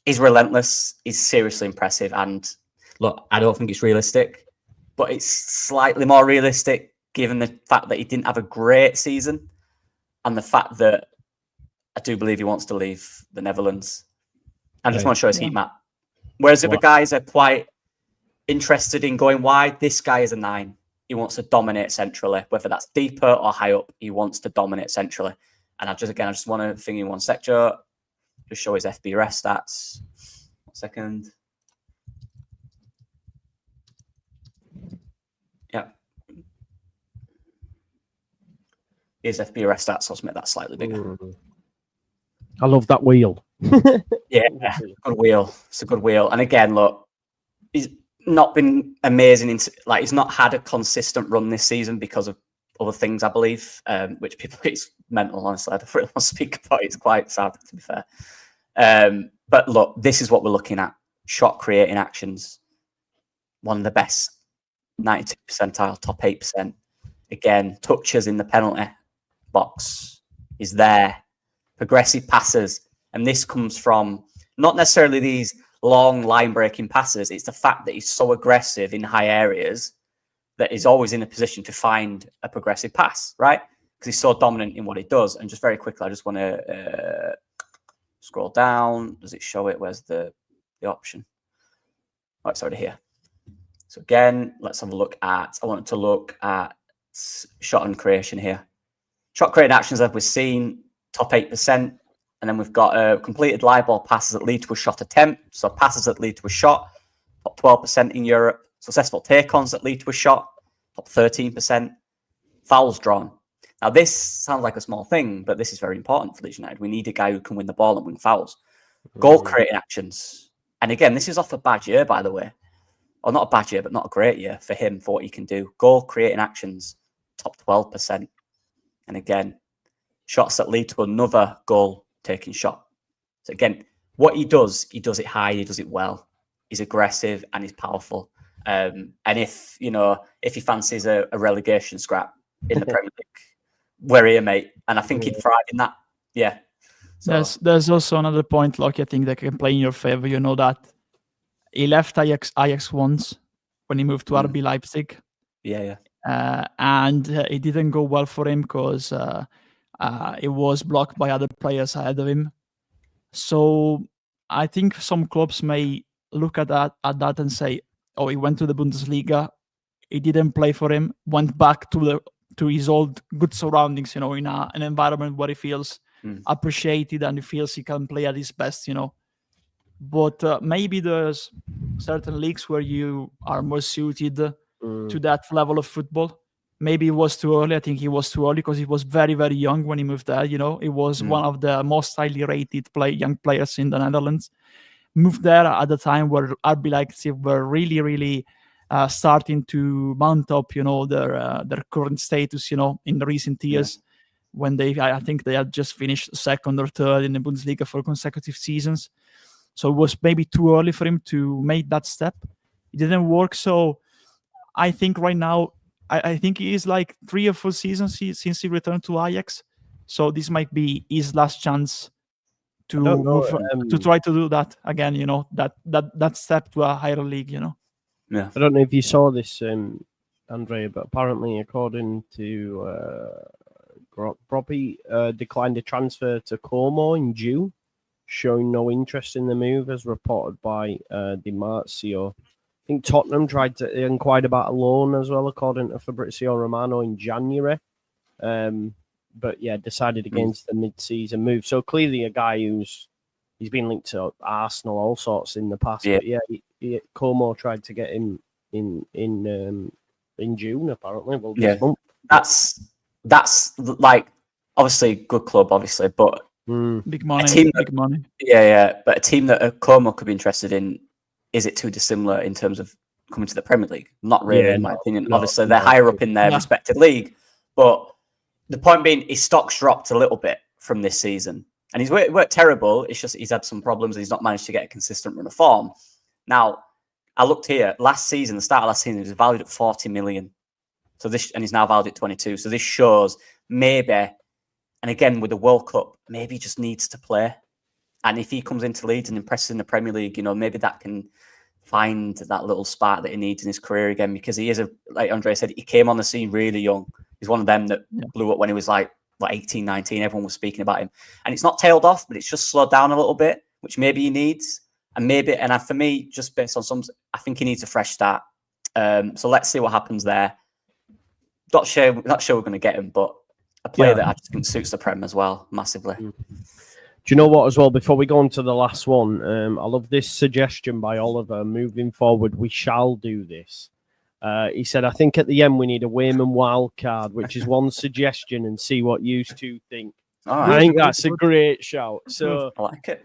He's relentless. He's seriously impressive. And look, I don't think it's realistic, but it's slightly more realistic given the fact that he didn't have a great season and the fact that I do believe he wants to leave the Netherlands. I just want to show his heat map. Whereas the other guys are quite interested in going wide, this guy is a 9. He wants to dominate centrally, whether that's deeper or high up. He wants to dominate centrally. And I just want to think in one sec, Joe. Just show his FBRS stats. 1 second. Yeah. Here's FBRS stats. So let's make that slightly bigger. I love that wheel. Yeah, good wheel. It's a good wheel. And again, look, he's not been amazing. He's not had a consistent run this season because of other things, I believe, which people, it's mental, honestly. I don't really want to speak about it. It's quite sad, to be fair. But look, this is what we're looking at. Shot creating actions. One of the best. 92 percentile, top 8%. Again, touches in the penalty box is there. Progressive passes. And this comes from not necessarily these long line-breaking passes. It's the fact that he's so aggressive in high areas that he's always in a position to find a progressive pass, right? Because he's so dominant in what he does. And just very quickly, I just want to scroll down. Does it show it? Where's the option? Oh, it's already here. So again, let's have a look at, I wanted to look at shot and creation here. Shot creating actions, as we've seen, top 8%. And then we've got completed live ball passes that lead to a shot attempt. So passes that lead to a shot, top 12% in Europe. Successful take-ons that lead to a shot, top 13%. Fouls drawn. Now, this sounds like a small thing, but this is very important for Leeds United. We need a guy who can win the ball and win fouls. Goal creating actions. And again, this is off a bad year, by the way. Or not a bad year, but not a great year for him, for what he can do. Goal creating actions, top 12%. And again, shots that lead to another goal taking shot. So again, what he does it high, he does it well. He's aggressive and he's powerful. And if he fancies a relegation scrap in the Premier League, we're here, mate. And I think he'd thrive in that. Yeah. So. There's also another point, Lockie, I think that can play in your favor. You know that he left Ajax once when he moved to RB Leipzig. Yeah. And it didn't go well for him because it was blocked by other players ahead of him. So I think some clubs may look at that and say, oh, he went to the Bundesliga, it didn't play for him, went back to his old good surroundings, in an environment where he feels appreciated and he feels he can play at his best, But maybe there's certain leagues where you are more suited to that level of football. Maybe it was too early. I think he was too early because he was very, very young when he moved there. He was one of the most highly rated young players in the Netherlands. Moved there at the time where RB Leipzig were really, really starting to mount up, their current status, in the recent years when I think they had just finished second or third in the Bundesliga for consecutive seasons. So it was maybe too early for him to make that step. It didn't work. So I think right now, I think he is like 3 or 4 seasons since he returned to Ajax. So this might be his last chance to move, to try to do that again, that step to a higher league, Yeah. I don't know if you saw this, Andrea, but apparently, according to Broppy, declined a transfer to Como in June, showing no interest in the move, as reported by Demirovic. I think Tottenham tried to inquire about a loan as well, according to Fabrizio Romano in January. But yeah, decided against the mid-season move. So clearly a guy he's been linked to Arsenal, all sorts in the past. Yeah. But yeah, Como tried to get him in June, apparently. Well, this month. That's like obviously good club, obviously, but big money, big money. Yeah. But a team that Como could be interested in, is it too dissimilar in terms of coming to the Premier League? Not really, in my opinion. Obviously, they're higher up in their respective league, but the point being, his stock's dropped a little bit from this season. And he's worked terrible. It's just he's had some problems and he's not managed to get a consistent run of form. Now, I looked here. Last season, the start of last season, he was valued at 40 million. And he's now valued at 22. So this shows maybe, and again, with the World Cup, maybe he just needs to play. And if he comes into Leeds and impresses in the Premier League, maybe that can find that little spark that he needs in his career again, because he is, like Andre said, he came on the scene really young. He's one of them that blew up when he was like 18, 19. Everyone was speaking about him. And it's not tailed off, but it's just slowed down a little bit, which maybe he needs. And for me, just based on some, I think he needs a fresh start. So let's see what happens there. Not sure we're going to get him, but a player that I just think suits the Prem as well, massively. Do you know what, as well, before we go on to the last one, I love this suggestion by Oliver. Moving forward, we shall do this. He said, I think at the end we need a Wayman wild card, which is one suggestion, and see what you two think. I think that's a great shout. So I like it.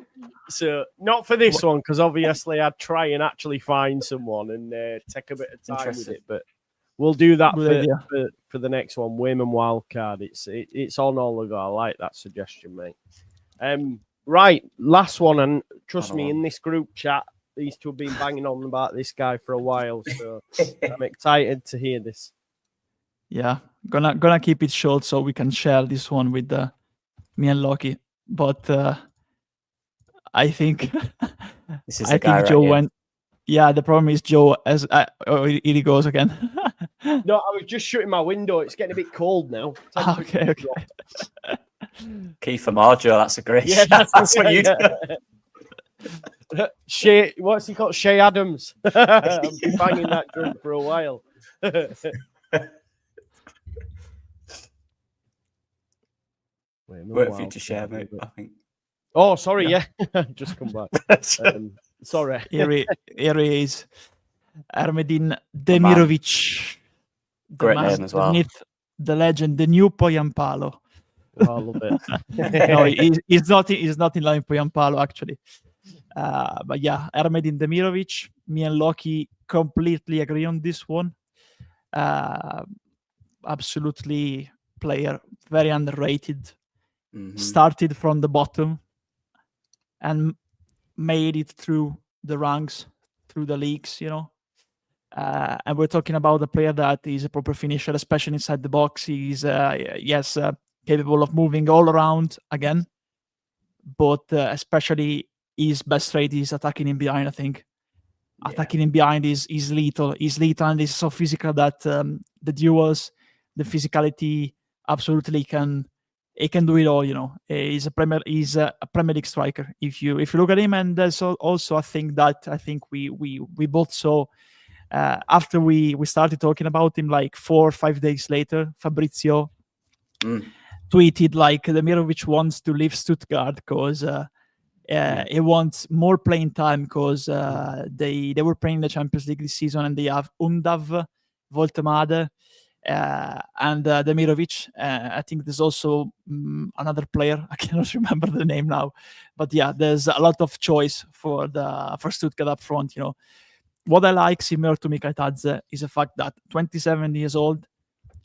So not for this one, because obviously I'd try and actually find someone and take a bit of time with it, but we'll do that for the next one. Wayman wild card. It's on, Oliver. I like that suggestion, mate. Right, last one, and trust me, in this group chat, these two have been banging on about this guy for a while, so I'm excited to hear this. Yeah, gonna keep it short so we can share this one with me and Lockie. But I think this is Joe went. Yeah, the problem is Joe. Here he goes again. No, I was just shutting my window. It's getting a bit cold now. Okay. Key for Marjo, that's a great shot. That's what you do. Shay, what's he called? Shay Adams. I've been banging that drum for a while. Wait for you to share, mate, I think. Oh, sorry, yeah. Just come back. Sorry. Here he is. Ermedin Demirovic. Great name as well. The myth, the legend, the new Poyampalo. Oh, I love it. No, he's not in line with Poyampalo, actually. But yeah, Ermedin, Demirovic, me and Loki completely agree on this one. Absolutely player, very underrated. Started from the bottom and made it through the ranks, through the leagues, and we're talking about a player that is a proper finisher, especially inside the box. He's capable of moving all around again, but especially his best trait is attacking in behind. I think attacking in behind is lethal. He's lethal and he's so physical that the duels, the physicality, absolutely can do it all. He's a Premier League striker. If you look at him, and there's also I think we both saw. After we started talking about him, like 4 or 5 days later, Fabrizio tweeted like Demirovic wants to leave Stuttgart because he wants more playing time because they were playing the Champions League this season and they have Undav, Voltemade, and Demirovic. I think there's also another player. I cannot remember the name now, but yeah, there's a lot of choice for Stuttgart up front. What I like, similar to Mikautadze, is the fact that 27 years old,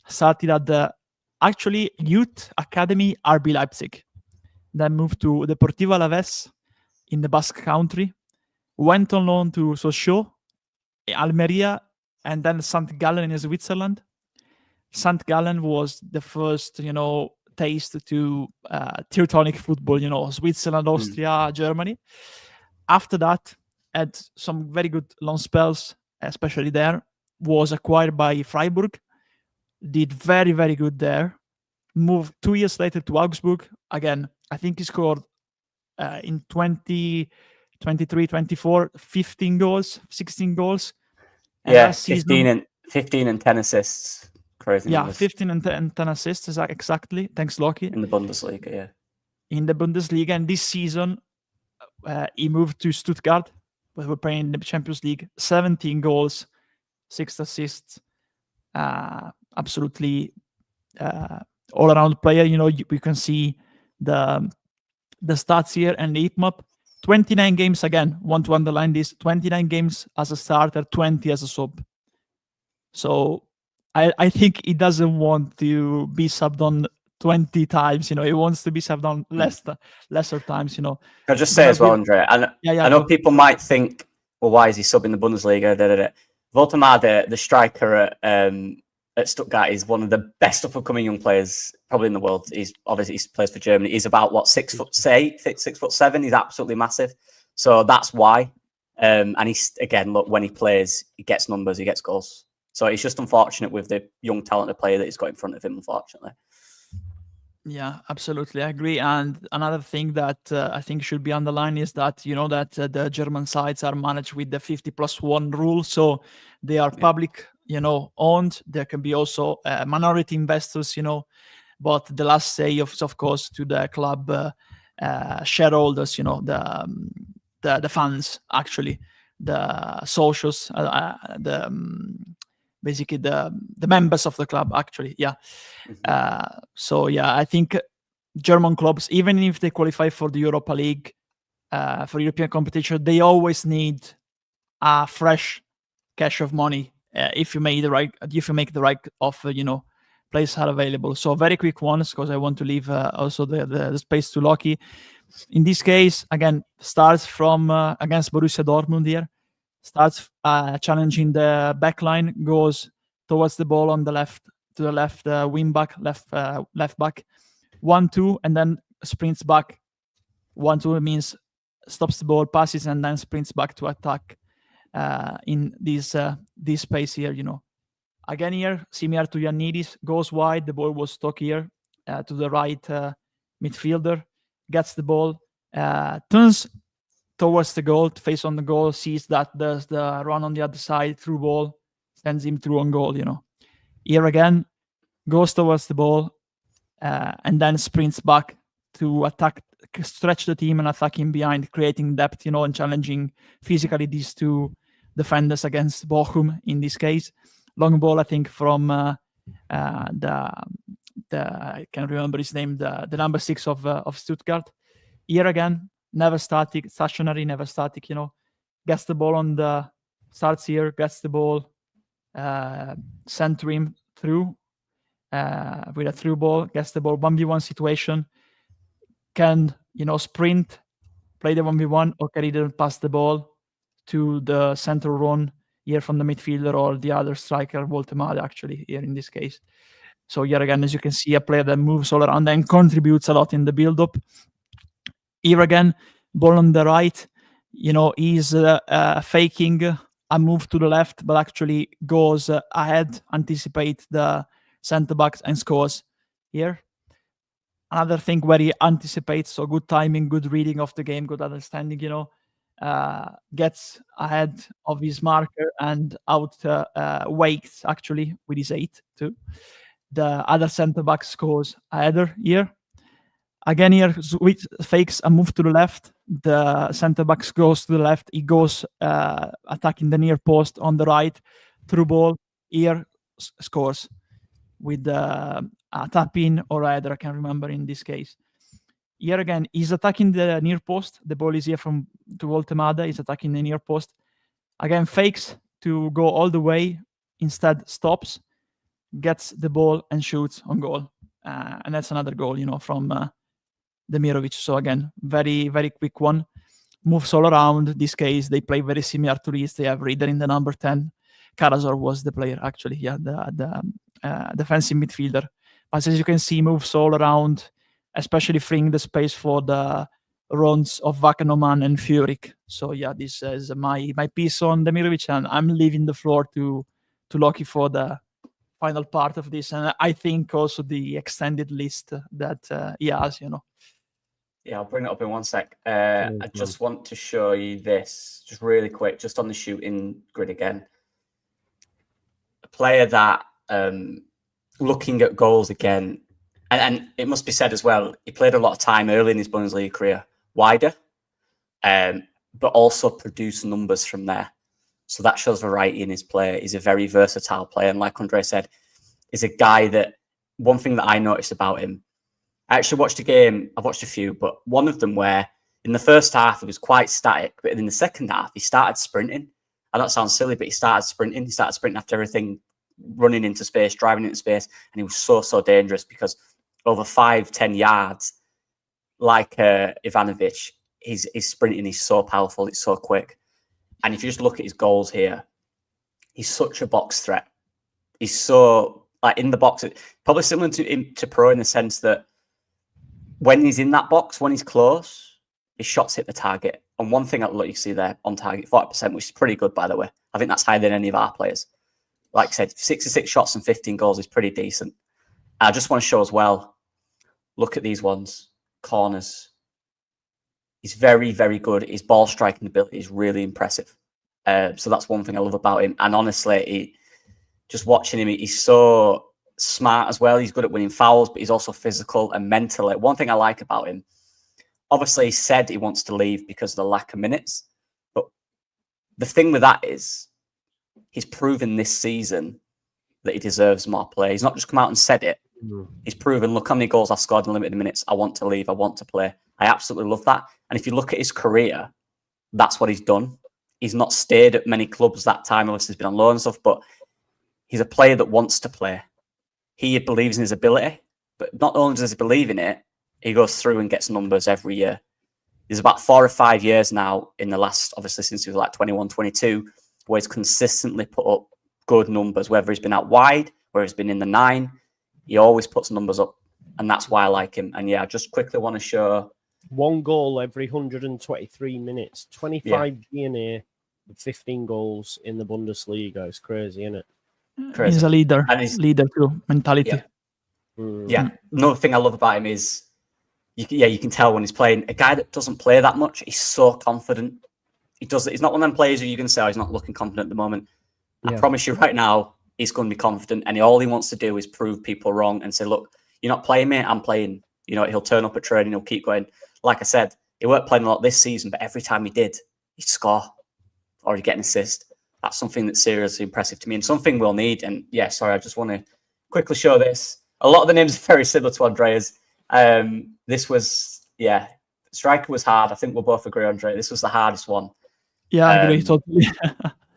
started at the actually youth academy RB Leipzig, then moved to Deportivo Alaves in the Basque Country, went on loan to Sochaux, Almeria, and then St. Gallen in Switzerland. St. Gallen was the first, taste to Teutonic football, Switzerland, Austria, Germany. After that, had some very good loan spells, especially there. Was acquired by Freiburg, did very, very good there. Moved 2 years later to Augsburg. Again, I think he scored in 2023-24, 15 goals, 16 goals. And 15 and 10 assists. Crazy numbers. 15 and 10 assists, exactly. Thanks, Loki. In the Bundesliga, yeah. In the Bundesliga, and this season, he moved to Stuttgart. But we're playing in the Champions League. 17 goals, 6 assists. Absolutely all-around player. We can see the stats here and the heat map. 29 games again. Want to underline this: 29 games as a starter, 20 as a sub. So I think he doesn't want to be subbed on 20 times. He wants to be subbed on lesser times. Can I just say as well, Andre? I know people might think, well, why is he subbing the Bundesliga? Voltemade, the striker at Stuttgart, is one of the best up-and-coming young players probably in the world. He plays for Germany. He's about 6'8", 6'7". He's absolutely massive. So that's why. And he's, again, look, when he plays, he gets numbers, he gets goals. So it's just unfortunate with the young talented player that he's got in front of him, unfortunately. Yeah, absolutely. I agree. And another thing that I think should be underlined is that, that the German sides are managed with the 50+1 rule. So they are public, owned. There can be also minority investors, but the last say of course to the club shareholders, the fans, actually, the socials, basically the members of the club, actually. So I think German clubs, even if they qualify for the Europa League, for European competition, they always need a fresh cash of money if you make the right offer. Players are available. So very quick ones, because I want to leave also the space to Loki. In this case, again, starts from against Borussia Dortmund here. Starts challenging the back line, goes towards the ball on the left, to the left wing back, left back, 1-2, and then sprints back. 1-2 means stops the ball, passes, and then sprints back to attack in this space here. Again here, similar to Ioannidis, goes wide. The ball was stuck here to the right midfielder, gets the ball, turns towards the goal, face on the goal, sees that there's the run on the other side, through ball, sends him through on goal. Here again, goes towards the ball, and then sprints back to attack, stretch the team and attack him behind, creating depth, and challenging physically these two defenders against Bochum in this case. long ball, I think, from the I can't remember his name, the number 6 of Stuttgart. Here again, never static, stationary, never static. Gets the ball starts here, gets the ball, center him through with a through ball, gets the ball 1v1 situation, can sprint, play the 1v1, or can either pass the ball to the center run here from the midfielder or the other striker, Voltemade, actually, here in this case. So here again, as you can see, a player that moves all around and contributes a lot in the build-up. Here again, ball on the right, he's faking a move to the left, but actually goes ahead, anticipates the centre-backs and scores here. Another thing where he anticipates, so good timing, good reading of the game, good understanding, gets ahead of his marker and outweights, actually, with his 8 too. The other centre-back scores a header here. Again here, fakes a move to the left. The centre-back goes to the left. He goes attacking the near post on the right. Through ball, here scores with a tap-in or a header, I can't remember in this case. Here again, he's attacking the near post. The ball is here to Voltemade. He's attacking the near post. Again, fakes to go all the way. Instead, stops, gets the ball and shoots on goal. And that's another goal, from Demirovic. So again, very, very quick one. Moves all around. This case, they play very similar to Leeds. They have Reader in the number 10. Karazor was the player, actually. Yeah, the defensive midfielder. But as you can see, moves all around, especially freeing the space for the runs of Vakanoman and Furyk. So yeah, this is my piece on Demirovic, and I'm leaving the floor to Loki for the final part of this, and I think also the extended list that he has, Yeah, I'll bring it up in one sec. I just want to show you this, just really quick, just on the shooting grid again. A player that, looking at goals again, and it must be said as well, he played a lot of time early in his Bundesliga career, wider, but also produced numbers from there. So that shows variety in his play. He's a very versatile player. And like Andre said, he's a guy that, one thing that I noticed about him, I actually watched a game, I've watched a few, but one of them where in the first half, he was quite static, but in the second half, he started sprinting. I know it sounds silly, but he started sprinting. He started sprinting after everything, running into space, driving into space. And he was so dangerous because over 5-10 yards, like Ivanovic, he's sprinting, he's so powerful, it's so quick. And if you just look at his goals here, he's such a box threat. He's so, like, in the box, probably similar to Pro in the sense that when he's in that box, when he's close, his shots hit the target. And one thing you see there on target, 40%, which is pretty good, by the way. I think that's higher than any of our players. Like I said, 66 shots and 15 goals is pretty decent. I just want to show as well, look at these ones, corners. He's very, very good. His ball striking ability is really impressive. So that's one thing I love about him. And honestly, just watching him, he's so smart as well. He's good at winning fouls, but he's also physical and mental. One thing I like about him, obviously he said he wants to leave because of the lack of minutes. But the thing with that is he's proven this season that he deserves more play. He's not just come out and said it. He's proven, look how many goals I've scored in limited minutes. I want to leave. I want to play. I absolutely love that. And if you look at his career, that's what he's done. He's not stayed at many clubs that time. Obviously, he's been on loan and stuff, but he's a player that wants to play. He believes in his ability, but not only does he believe in it, he goes through and gets numbers every year. There's about 4 or 5 years now in the last, obviously, since he was like 21, 22, where he's consistently put up good numbers, whether he's been out wide, whether he's been in the 9, he always puts numbers up. And that's why I like him. And yeah, I just quickly want to show 1 goal every 123 minutes, 25 DNA, 15 goals in the Bundesliga. It's crazy, isn't it? Crazy. He's a leader. And he's leader too, mentality. Yeah. Another thing I love about him is, you can tell when he's playing. A guy that doesn't play that much, he's so confident. He's not one of them players who you can say, he's not looking confident at the moment. I promise you right now, he's going to be confident. And all he wants to do is prove people wrong and say, look, you're not playing me, I'm playing. He'll turn up at training, he'll keep going. Like I said, he weren't playing a lot this season, but every time he did, he'd score or he'd get an assist. That's something that's seriously impressive to me and something we'll need. And yeah, sorry, I just want to quickly show this. A lot of the names are very similar to Andrea's. This was, striker was hard. I think we'll both agree, Andrea. This was the hardest one. Yeah, I agree totally.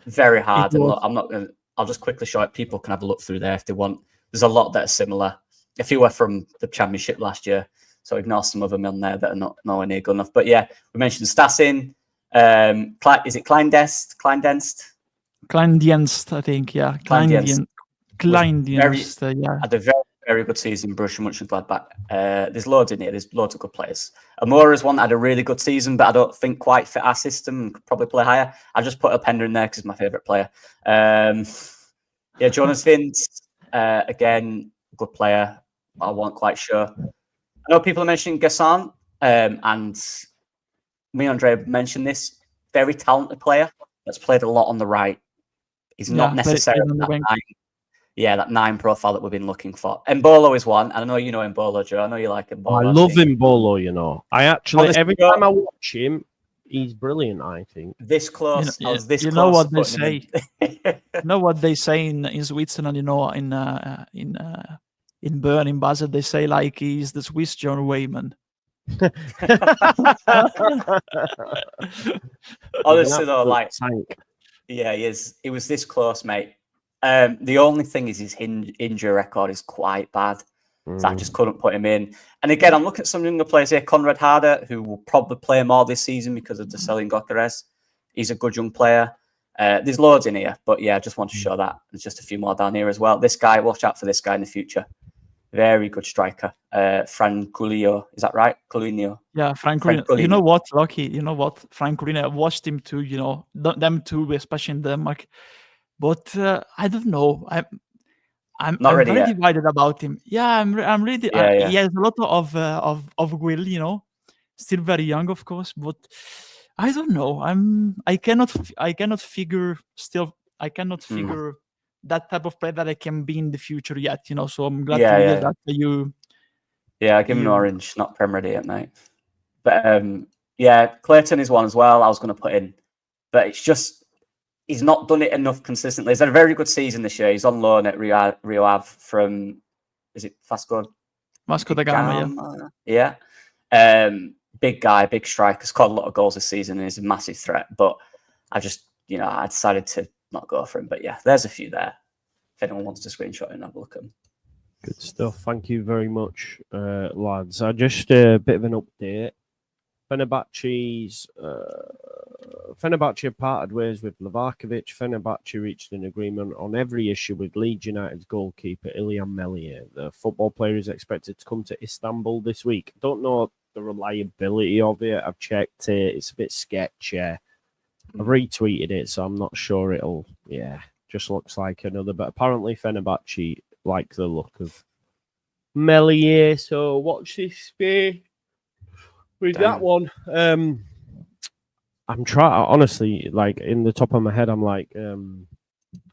Very hard. And look, I'll just quickly show it. People can have a look through there if they want. There's a lot that are similar. A few were from the Championship last year, so ignore some of them on there that are not nowhere near good enough. But yeah, we mentioned Stassin. Is it Kleindienst? Kleindienst, I think. Yeah, Kleindienst. Yeah. Had a very, very good season, Borussia Mönchengladbach. There's loads in here. There's loads of good players. Amora's one that had a really good season, but I don't think quite fit our system and could probably play higher. I just put Openda in there because he's my favourite player. Jonas Vince, again, good player. I wasn't quite sure. I know people are mentioning Gassan, and me and Andre mentioned this. Very talented player that's played a lot on the right. He's not necessarily that 9 profile that we've been looking for. Mbolo is one. I know you know Mbolo, Joe. I know you like Mbolo. I love Mbolo, you know. I actually, every time I watch him, he's brilliant, I think. This close. I was this close. You know what they say. You know what they say in Switzerland, you know, in Bern, in Basel, they say like he's the Swiss John Wayman. Honestly, though, like, yeah, he is. He was this close, mate. The only thing is his injury record is quite bad. So I just couldn't put him in. And again, I'm looking at some younger players here. Conrad Harder, who will probably play more this season because of the selling Gokares. He's a good young player. There's loads in here, but yeah, I just want to show that. There's just a few more down here as well. This guy, watch out for this guy in the future. Very good striker. Franculio, is that right? Coulinho. Yeah, Franculio. You know what, Lucky? You know what? Franculio, I watched him too, you know, them too, especially in Denmark. But I don't know. I'm very divided about him. Yeah, I'm really. He has a lot of will, you know. Still very young, of course, but I don't know. I cannot figure that type of player that I can be in the future yet, you know. So I'm glad to hear that you. Yeah, I give him an orange, not Prem ready at night. But Clayton is one as well. I was going to put in, but it's just. He's not done it enough consistently. He's had a very good season this year. He's on loan at Rio Ave from, is it Vasco da Gama? Yeah. Big guy, big striker. Scored a lot of goals this season and is a massive threat. But I just, I decided to not go for him. But yeah, there's a few there. If anyone wants to screenshot and have a look at them. Good stuff. Thank you very much, lads. Just a bit of an update. Fenerbahce parted ways with Ivanovic. Fenerbahce reached an agreement on every issue with Leeds United's goalkeeper Ilhan Melier. The football player is expected to come to Istanbul this week. Don't know the reliability of it. I've checked it. It's a bit sketchy. I've retweeted it, so I'm not sure it'll... Yeah, just looks like another. But apparently Fenerbahce like the look of Melier, so watch this space. With that one, I'm trying, honestly, like in the top of my head, I'm like,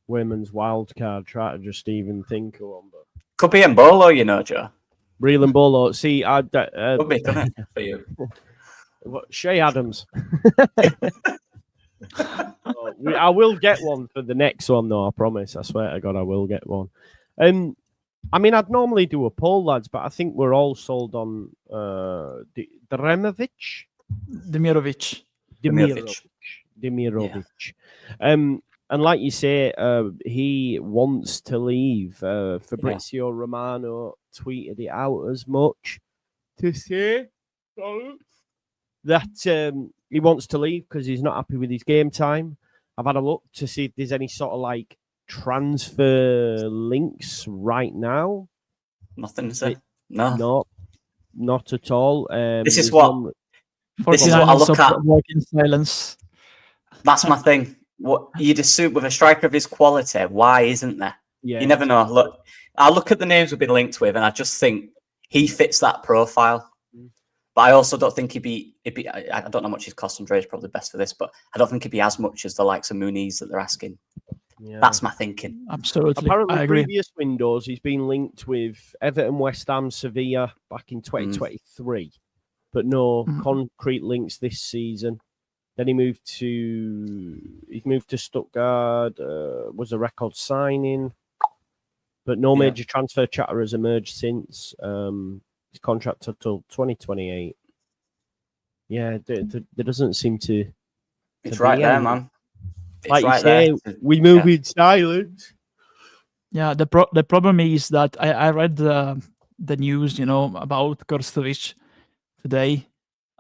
women's wild card, try to just even think of one. But could be Mbolo, you know, Joe. Real Mbolo. See, could be, couldn't it, for you? Shay Adams. I will get one for the next one, though, I promise. I swear to God, I will get one. I mean, I'd normally do a poll, lads, but I think we're all sold on Demirovic. And like you say, he wants to leave. Fabrizio Romano tweeted it out as much to say that he wants to leave because he's not happy with his game time. I've had a look to see if there's any sort of like transfer links right now. Nothing, is it? No, not at all. This is what I look at. Work in silence. That's my thing. What you'd assume with a striker of his quality, why isn't there? Yeah, you never know. Look, I look at the names we've been linked with, and I just think he fits that profile. But I also don't think he'd be. I don't know how much his cost. Andre is probably best for this, but I don't think he'd be as much as the likes of Muniz that they're asking. Yeah. That's my thinking. Absolutely. Apparently, I agree. Previous windows, he's been linked with Everton, West Ham, Sevilla back in 2023, but no concrete links this season. Then he moved to Stuttgart. Was a record signing, but no major transfer chatter has emerged since. His contract until 2028. Yeah, there doesn't seem to. It's right there, any, man. It's like right you say, there. we move in silence. Yeah, the problem is that I read the news, about Krstovic today,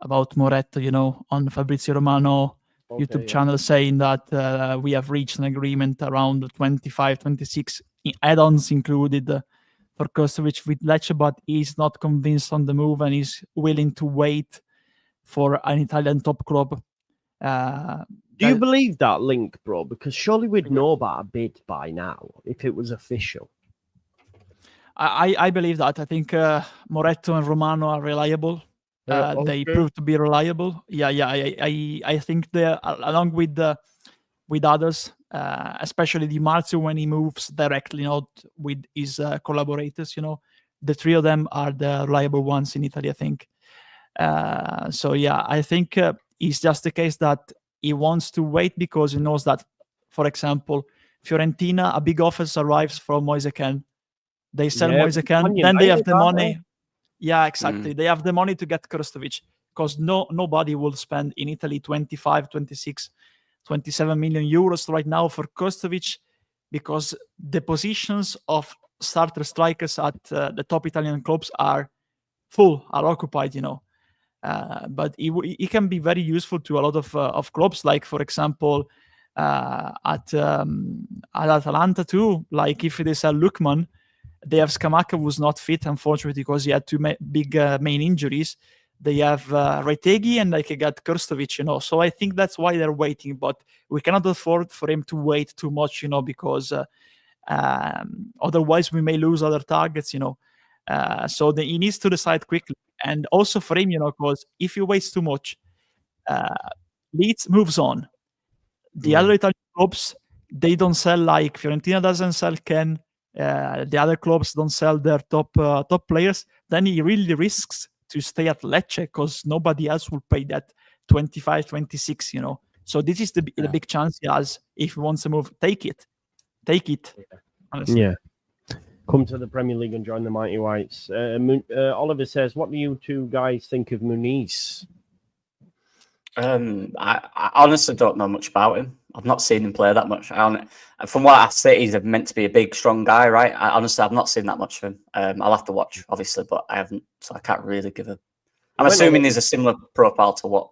about Moretto, on Fabrizio Romano YouTube channel, saying that we have reached an agreement around 25, 26 add-ons included for Krstovic with Lecce, but he's not convinced on the move and he's willing to wait for an Italian top club. Do you believe that link, bro? Because surely we'd know about a bid by now if it was official. I believe that. I think Moretto and Romano are reliable. They prove to be reliable. Yeah. I think they, along with others, especially Di Marzio when he moves directly, not with his collaborators. The three of them are the reliable ones in Italy, I think. So yeah, I think it's just the case that he wants to wait because he knows that, for example, Fiorentina, a big offer arrives from Moise Kean. They sell Moise Kean, then they have the money. Yeah, exactly. They have the money to get Krstovic because nobody will spend in Italy 25, 26, 27 million euros right now for Krstovic because the positions of starter strikers at the top Italian clubs are occupied, but he can be very useful to a lot of clubs, like for example at Atalanta too. Like if they sell Lukman, they have Scamacca, who's not fit unfortunately because he had two big main injuries. They have Retegui and they got Krstovic, so I think that's why they're waiting, but we cannot afford for him to wait too much, because otherwise we may lose other targets, so he needs to decide quickly. And also for him, because if he waits too much, Leeds moves on. The other Italian clubs, they don't sell, like Fiorentina doesn't sell Ken. The other clubs don't sell their top players. Then he really risks to stay at Lecce because nobody else will pay that 25, 26, So this is the big chance he has if he wants to move. Take it. Honestly. Yeah. Come to the Premier League and join the Mighty Whites. Oliver says, what do you two guys think of Muniz? I honestly don't know much about him. I've not seen him play that much. From what I say, he's meant to be a big, strong guy, right? I've not seen that much of him. I'll have to watch, obviously, but I haven't, so I can't really give a... I'm assuming he's a similar profile to what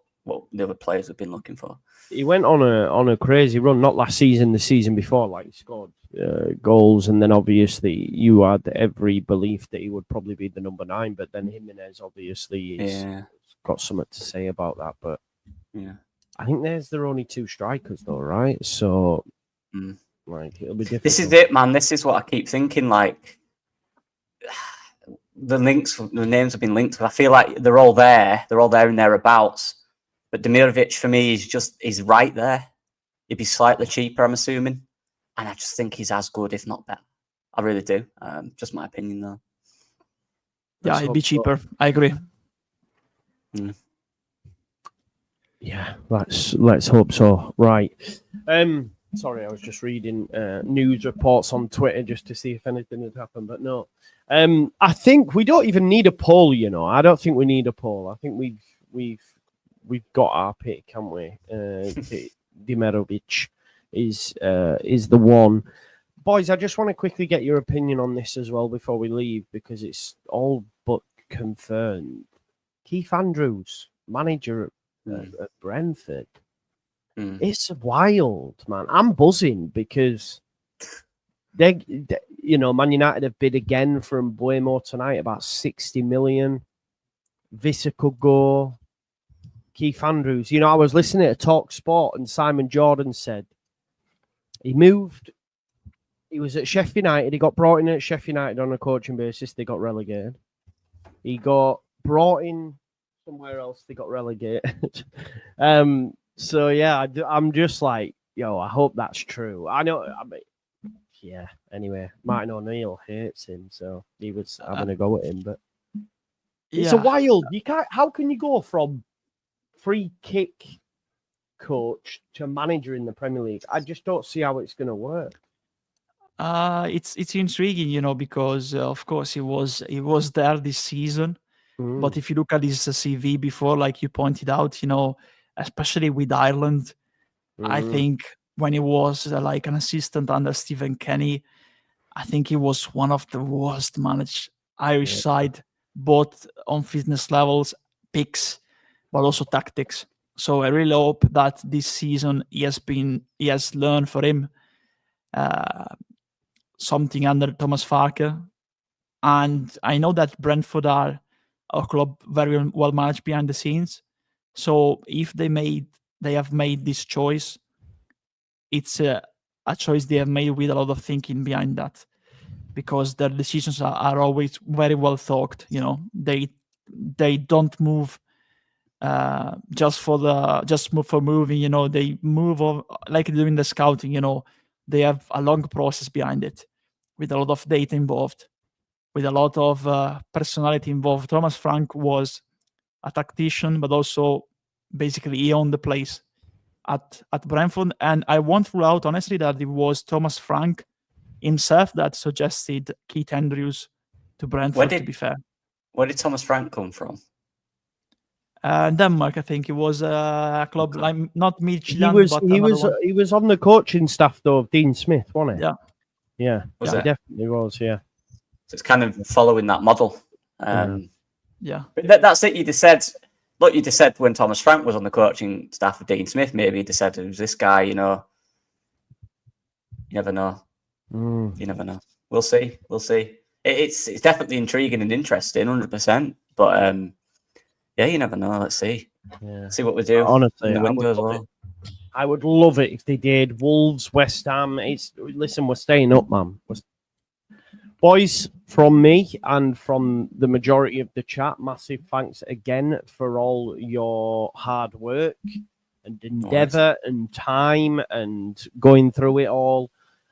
the other players have been looking for. He went on a crazy run, not last season, the season before, like he scored goals, and then obviously you had every belief that he would probably be the number 9, but then Jimenez obviously has got something to say about that, but yeah. I think their only 2 strikers though, right? So like it'll be difficult. This is it, man. This is what I keep thinking, like the names have been linked. I feel like they're all there and thereabouts. But Demirovic for me is right there. He'd be slightly cheaper, I'm assuming. And I just think he's as good, if not better. I really do. Just my opinion though. Yeah, he'd be cheaper. I agree. Yeah, let's hope so. Right. Sorry, I was just reading news reports on Twitter just to see if anything had happened, but no. I think we don't even need a poll, I don't think we need a poll. I think we've got our pick, haven't we? Demirovic is the one. Boys, I just want to quickly get your opinion on this as well before we leave, because it's all but confirmed. Keith Andrews, manager at Brentford. It's wild, man. I'm buzzing because they Man United have bid again for Mbeumo tonight, about 60 million. Vissa could go. Keith Andrews. I was listening to Talk Sport and Simon Jordan said he moved. He was at Sheffield United. He got brought in at Sheffield United on a coaching basis. They got relegated. He got brought in somewhere else. They got relegated. So yeah, I'm just like, I hope that's true. I know. Anyway, Martin O'Neill hates him, so he was having a go at him. But it's a wild. You can't. How can you go from free kick coach to manager in the Premier League. I just don't see how it's going to work. It's intriguing, because of course he was there this season. But if you look at his CV before, like you pointed out, especially with Ireland, I think when he was like an assistant under Stephen Kenny, I think he was one of the worst managed Irish side, both on fitness levels, picks, but also tactics. So I really hope that this season he has learned for him something under Thomas Farke. And I know that Brentford are a club very well managed behind the scenes. So if they have made this choice, it's a choice they have made with a lot of thinking behind that, because their decisions are always very well thought. They don't move just for moving. They move like doing the scouting. They have a long process behind it, with a lot of data involved, with a lot of personality involved. Thomas Frank was a tactician, but also basically he owned the place at Brentford. And I won't rule out, honestly, that it was Thomas Frank himself that suggested Keith Andrews to Brentford, to be fair. Where did Thomas Frank come from? Denmark, I think. It was a club like not Midfield, but he was on the coaching staff though of Dean Smith, wasn't he? Yeah. He definitely was. Yeah. So it's kind of following that model. Yeah. But that's it. You just said, look, you just said when Thomas Frank was on the coaching staff of Dean Smith, maybe you just said it was this guy. You never know. You never know. We'll see. It's definitely intriguing and interesting, 100%. But yeah, you never know. Let's see. Yeah. See what we do. Honestly, in the window as well. I would love it if they did. Wolves, West Ham. Listen, we're staying up, man. Boys, from me and from the majority of the chat, massive thanks again for all your hard work and endeavour and time and going through it all.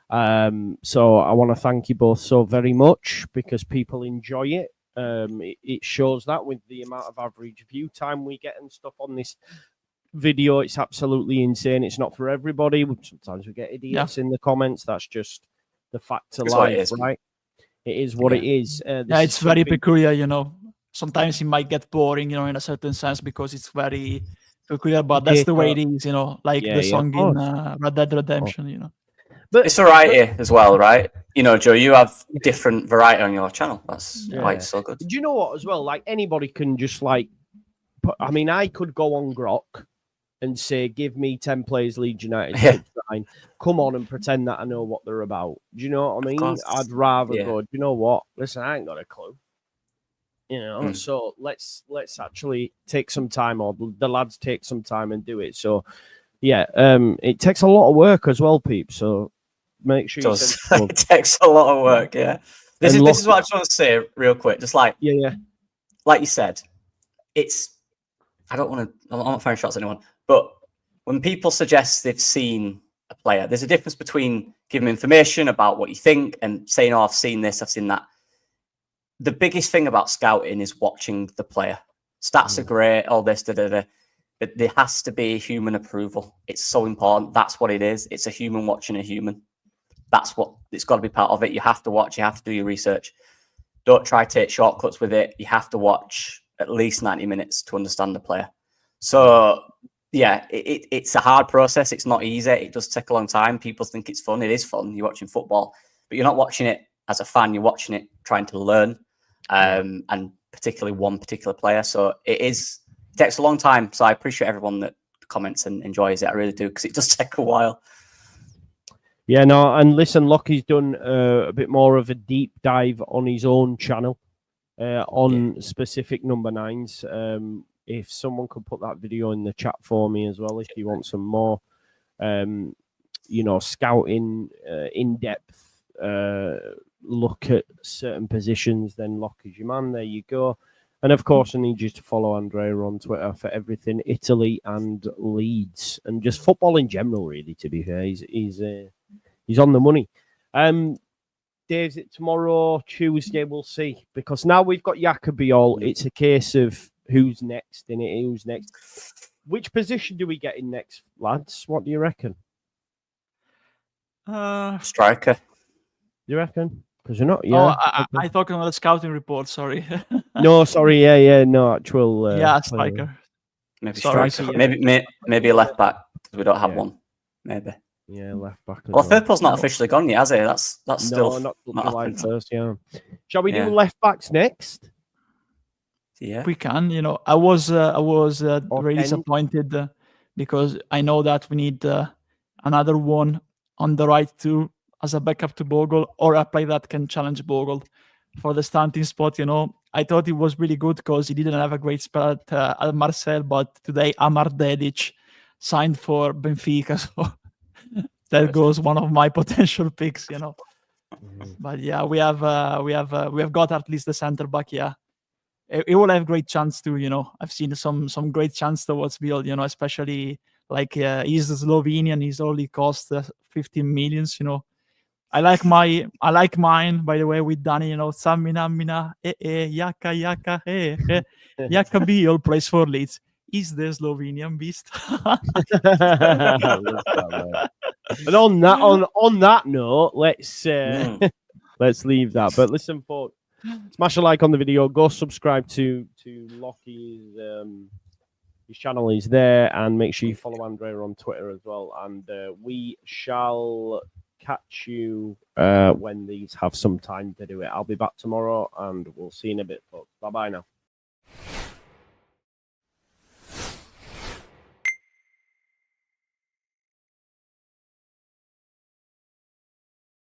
So I want to thank you both so very much, because people enjoy it. It shows that with the amount of average view time we get and stuff on this video. It's absolutely insane. It's not for everybody. Sometimes we get idiots in the comments. That's just the fact of life, right? It is what it is. It's very peculiar, Sometimes it might get boring, in a certain sense, because it's very peculiar, but that's the way it is, like the song in Red Dead Redemption, But it's variety as well, right? Joe, you have different variety on your channel. That's why it's so good. Do you know what, as well? Like, anybody can just, I could go on Grok and say, give me 10 players Leeds United. Come on and pretend that I know what they're about. Do you know what I mean? I'd rather go, do you know what? Listen, I ain't got a clue. So let's actually take some time, or the lads take some time and do it. So, yeah, it takes a lot of work as well, peeps. So make sure it takes a lot of work, yeah. This is what I just want to say real quick. Just like like you said, I'm not firing shots at anyone, but when people suggest they've seen a player, there's a difference between giving information about what you think and saying, oh, I've seen this, I've seen that. The biggest thing about scouting is watching the player. Stats are great, all this, but there has to be human approval. It's so important. That's what it is. It's a human watching a human. It's got to be part of it. You have to watch, you have to do your research. Don't try to take shortcuts with it. You have to watch at least 90 minutes to understand the player. So, yeah, it's a hard process. It's not easy. It does take a long time. People think it's fun. It is fun. You're watching football, but you're not watching it as a fan. You're watching it trying to learn, and particularly one particular player. So it takes a long time. So I appreciate everyone that comments and enjoys it. I really do, because it does take a while. Yeah, no, and listen, Lockie's done a bit more of a deep dive on his own channel on specific number 9s. If someone could put that video in the chat for me as well, if you want some more, scouting, in-depth look at certain positions, then Lockie's your man. There you go. And of course, I need you to follow Andrea on Twitter for everything Italy and Leeds, and just football in general, really, to be fair. He's on the money. Dave's it tomorrow, Tuesday, we'll see. Because now we've got Jacoby all, it's a case of who's next in it, who's next. Which position do we get in next, lads? What do you reckon? Striker. You reckon? Because you're not. Oh, Yeah. I talking about the scouting report. Sorry. No, sorry. Yeah. No, actual. Yeah, player. striker. Maybe Sorry, striker. yeah. Maybe a left back. We don't have Yeah. one. Maybe. Yeah, left back. Well, Firpo's not officially gone yet, has he? That's still not not July happened. 1st. Yeah. Shall we do Yeah. left backs next? Yeah. We can. I was really 10. disappointed because I know that we need another one on the right too as a backup to Bogle, or a player that can challenge Bogle for the starting spot. I thought he was really good because he didn't have a great spell at Marseille, but today Amar Dedic signed for Benfica, so that goes one of my potential picks. But yeah, we have got at least the center back. Yeah, it will have great chance to. I've seen some great chance towards build. Especially like he's Slovenian. He's only cost 15 millions. I like mine, by the way, with Danny, Samina Mina, Yaka Yaka, Yaka Biol plays for Leeds. Is the Slovenian beast? And on that note, let's leave that. But listen, folks, smash a like on the video. Go subscribe to Lockie's his channel is there, and make sure you follow Andrea on Twitter as well. And we shall catch you when these have some time to do it. I'll be back tomorrow, and we'll see you in a bit, folks. Bye bye now.